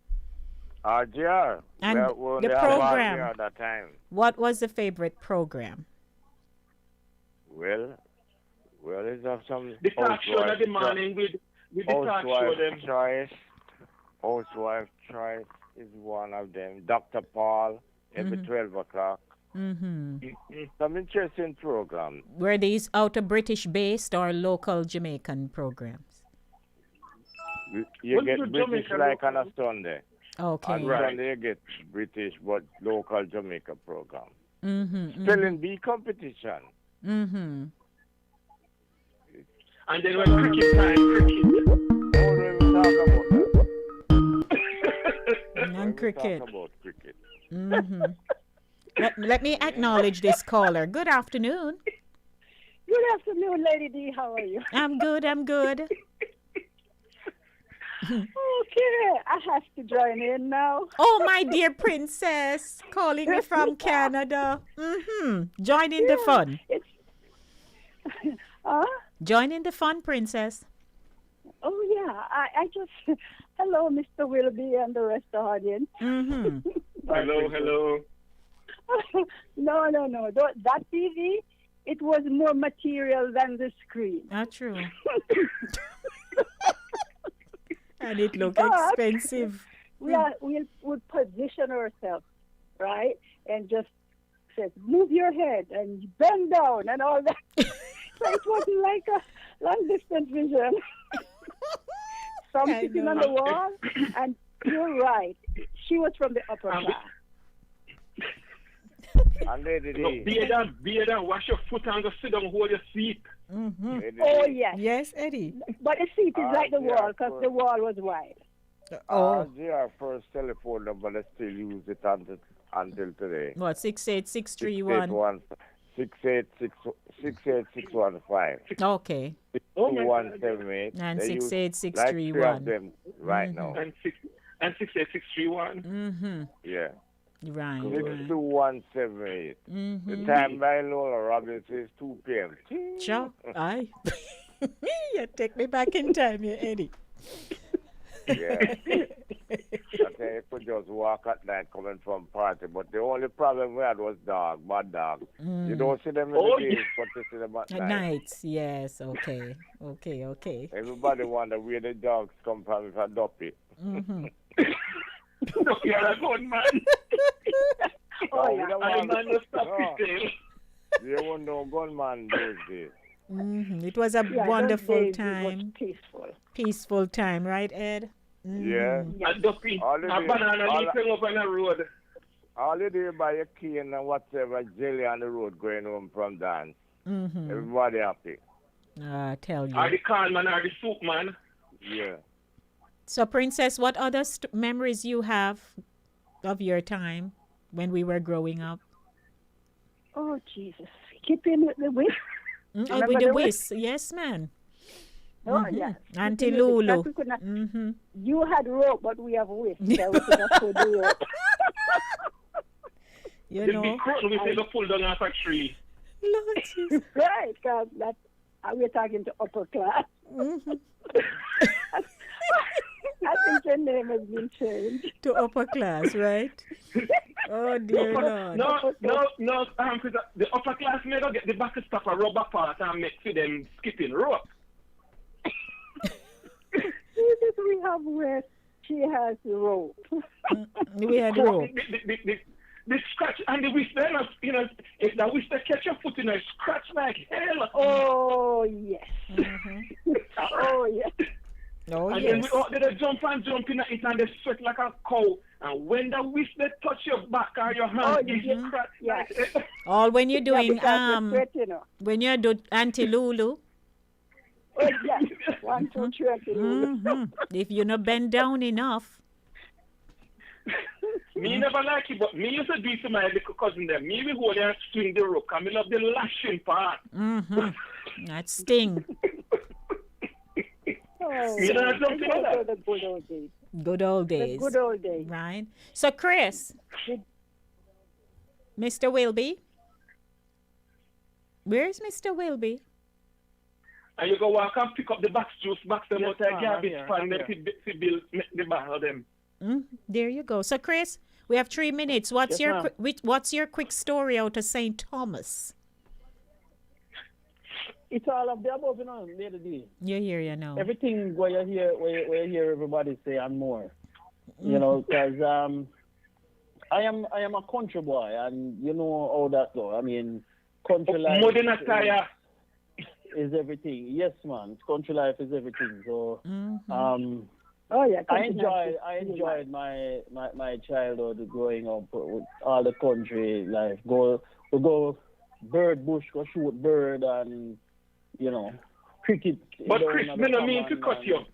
RGR. And we the only have program. RGR at that time. What was the favorite program? Well, it's of some The talk show in the morning with the talk show them. Housewife Choice is one of them. Dr. Paul every 12 o'clock. Mm-hmm. Some interesting programs. Were these out of British based or local Jamaican programs? You What's get the British Jamaican like on local? a Sunday. Okay. On Sunday you get British but local Jamaica program. Mm-hmm. Spelling bee competition. Mm-hmm. And then when cricket time, cricket. How do we talk about that? And cricket. Talk about cricket. Mm-hmm. let me acknowledge this caller. Good afternoon. Good afternoon, Lady D. How are you? I'm good. Okay, I have to join in now. Oh, my dear princess, calling me from Canada. Mm-hmm. Join in the fun. Join in the fun, princess. Oh, yeah. I just, hello, Mr. Willoughby and the rest of the audience. Mm-hmm. Hello. No. That TV, it was more material than the screen. Not true. And it looked But expensive. We'll position ourselves, right? And just says, move your head and bend down and all that. So it wasn't like a long distance vision. Some I sitting know. on the wall, and you're right. She was from the upper class. And Lady No, D. be there, wash your foot and go sit down, hold your seat. Mm-hmm. Lady Oh, D. yes. Yes, Eddie. But the seat is like the yeah, wall because the wall was wide. Oh. RGR first telephone number, they still use it until today. What, 68631? 68615. Okay. 2178. And They use 68631. Like 3 of them right now. And 68631. Mm-hmm. Yeah. Right. 62178. Mm-hmm. The time by Lola Robbins is 2 p.m. Sure. Aye. You take me back in time, you Eddie. Yeah. Okay, you could just walk at night coming from party, but the only problem we had was bad dog. You don't see them in the days, but you see them at At night. nights, yes. Okay. Everybody wonder where the dogs come from if I duppy. Mm-hmm. No, you're a good man. Oh, yeah. And the man will stop No. it. You won't know gunman those days. Mm-hmm. It was a Yeah, wonderful those days it time. was peaceful. Peaceful time, right, Ed? Yeah. And duppy, All the a day- banana all- leaf hang up on the road. All you do by your cane and whatever jelly on the road going home from dance. Mm-hmm. Everybody happy. I tell you. Or the corn man or the soup man. Yeah. So, Princess, what other memories you have of your time when we were growing up? Oh, Jesus. Keep in with the whip. Oh, with the whisk. Yes, man. Oh, Mhm. yes. Auntie Keep in with the- Lulu. we could not- Mm-hmm. You had rope, but we have whip. So we could not put the rope. You The know. big curtain we say go pull down off a tree. Lord Jesus. Right, because we're talking to upper class. Mm-hmm. I think your name has been changed. To upper class, right? Oh, dear Lord. No, because the upper class may go get the back of stuff a rubber part and make for them skipping rope. We have where she has the rope. We had rope. The scratch and the whisper, if the whisper catch your foot in a scratch like hell. Oh, yes. Mm-hmm. Oh, yes. Oh, and yes. then we out there they jump in it and they sweat like a cow. And when the wish they touch your back or your hand, you crack. Yeah. All when you're doing because you sweat, you know. when you're do Auntie Lulu. Oh, yeah. 1, 2, 3, Auntie Lulu. If you not bend down enough. Me never like it, but me used to do it to my little cousin there. Me we hold and swing the rope, and me love the lashing part. That sting. Oh, You know something like that? the good old days. Good old The days. good old days. Right. So Chris, Mr. Wilby. Where's Mr. Wilby? And you go walk and pick up the box juice, box them out of ma'am, garbage I'm pan, here. them to build the bar of them. There you go. So Chris, we have 3 minutes. What's Yes, what's your quick story out of St. Thomas? It's all of the above, you know, Lady D. You hear, you know. Everything where you hear everybody say and more. You know, because I am a country boy, and you know how that go. I mean, country life is everything. Yes, man. Country life is everything. So, Oh yeah, I enjoyed my childhood growing up with all the country life. We go bird bush, go shoot bird, and you know, cricket. But Chris, me no mean to cut you.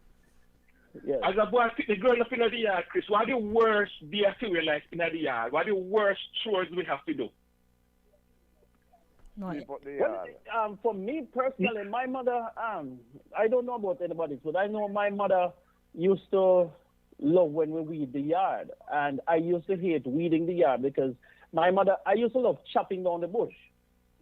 Yeah. As a boy, the growing up in the yard, Chris, what are the worst day we like in the yard? What are the worst chores we have to do? Well, for me personally, my mother, I don't know about anybody, but I know my mother used to love when we weed the yard. And I used to hate weeding the yard because I used to love chopping down the bush.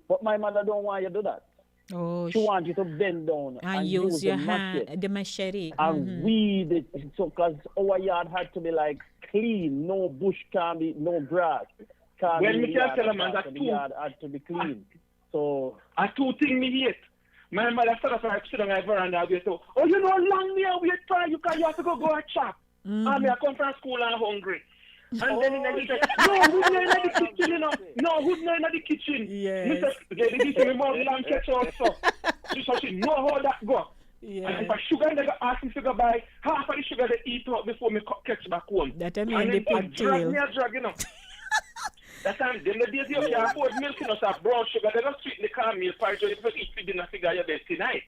But my mother don't want you to do that. Oh, she wants you to bend down and use your hand, the machete. And weed it. So, because our yard had to be like clean. No bush can be, no grass. Well, me can tell man that the yard had to be clean. So, I two things me hate. My mother started to sit on my veranda and go, oh, you know, long me and wait for you because you have to go and chop. And I come from school and hungry. And then he said, no, who's not in the kitchen, you know? No, who's not in the kitchen? Yes. They give me more lamb catch also. So she know how that go. Yes. And if I sugar, they ask me to go buy half of the sugar they eat up before me catch back home. That I mean and the then pigtail. drag, you know. That time, then the days you can afford milk, you know, so brown sugar, they don't sweeten the cornmeal porridge, you can eat for dinner figure your bed tonight.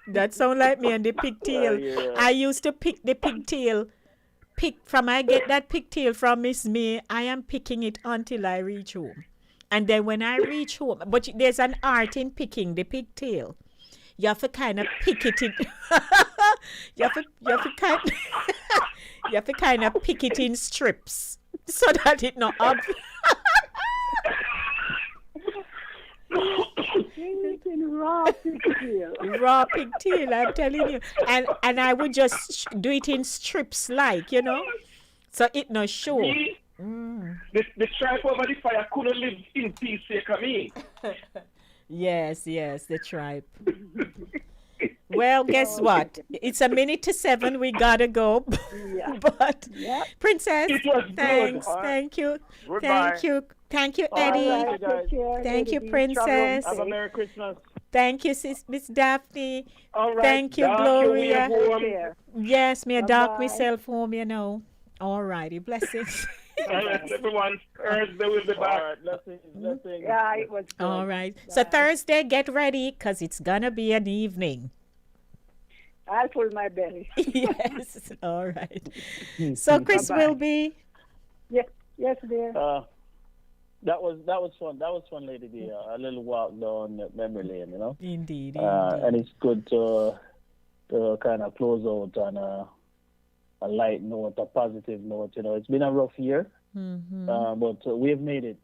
That sound like me and the pigtail. Yeah. I used to pick the pigtail. I get that pigtail from Miss May, I am picking it until I reach home. And then when I reach home, but there's an art in picking the pigtail. You have to kind of pick it in. you have to kind of pick it in strips so that it not up. Raw pigtail. Raw pigtail, I'm telling you. And I would just do it in strips, like, you know, so it no show. The stripe over the fire couldn't live in peace, sake of me. Yes, the tribe. Well, guess what? It's 7:01. We gotta go. Yeah. But Princess, it was thanks. good. Thank you. Goodbye. Thank you, Eddie. Right, take care, Thank you, Lady D. Princess. have a Merry Christmas. Thank you, Miss Daphne. All right. Thank you, Dark Gloria. your way home. Take care. Yes, me a dark Bye-bye. myself home, you know. All righty, blessings. All right, everyone. Thursday will be All back. right, blessings. Yeah, it was good. All right. So Thursday, get ready because it's gonna be an evening. I'll pull my belly. Yes. All right. So Chris Bye-bye. will be. Yes, dear. That was fun. That was fun, Lady D. A little walk down memory lane, you know. Indeed. And it's good to kind of close out on a light note, a positive note. You know, it's been a rough year, but we've made it.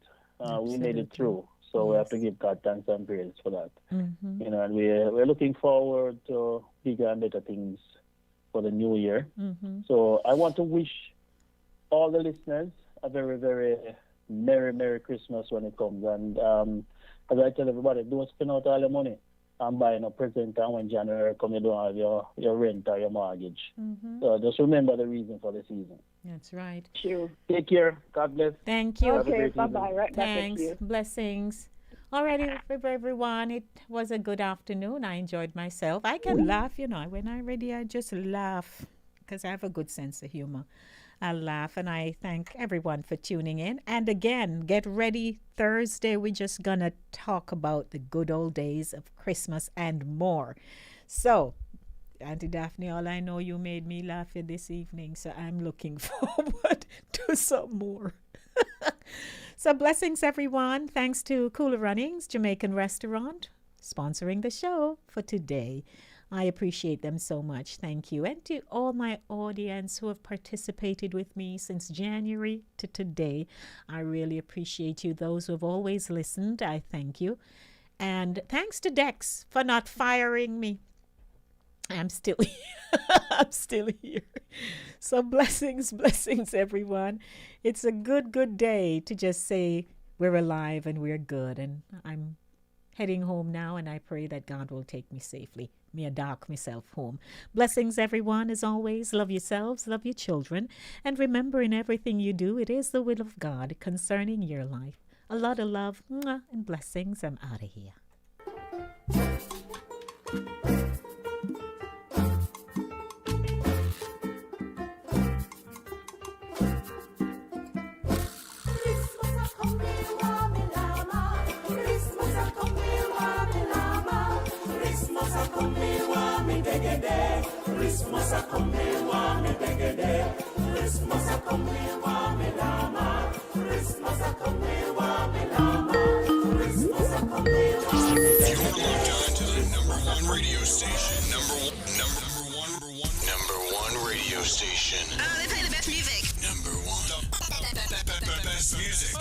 We made it through. So we have to give God thanks and praise for that. You know, and we're looking forward to bigger and better things for the new year. So I want to wish all the listeners a very, very Merry Christmas when it comes. And as I tell everybody, don't spend out all your money and buying a present, and when January comes, you don't have your rent or your mortgage. So just remember the reason for the season. That's right. Sure. Take care. God bless. Thank you. Have a Okay, great bye-bye. evening. Right back at Thanks. you. Blessings. Alrighty, everyone. It was a good afternoon. I enjoyed myself. I can laugh, when I'm ready, I just laugh because I have a good sense of humor. I laugh, and I thank everyone for tuning in. And again, get ready. Thursday, we're just going to talk about the good old days of Christmas and more. So, Auntie Daphne, all I know, you made me laugh this evening, so I'm looking forward to some more. So blessings, everyone. Thanks to Cooler Runnings Jamaican Restaurant sponsoring the show for today. I appreciate them so much. Thank you. And to all my audience who have participated with me since January to today, I really appreciate you. Those who have always listened, I thank you. And thanks to Dex for not firing me. I'm still here. I'm still here. So blessings, everyone. It's a good day to just say we're alive and we're good. And I'm heading home now, and I pray that God will take me safely. Me a dark myself home. Blessings, everyone. As always, love yourselves, love your children. And remember, in everything you do, it is the will of God concerning your life. A lot of love and blessings. I'm out of here. Christmas a come me wa me degede. Christmas a come me wa me lama. Christmas a come me wa me lama. Christmas a come me wa me degede. You're locked on to the #1 radio station. Number one radio station. They play the best music. #1. The best music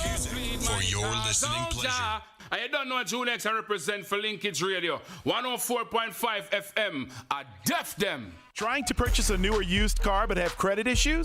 for your listening pleasure. I don't know Junex I represent for Linkage Radio. 104.5 FM. I def them. Trying to purchase a new or used car but have credit issues?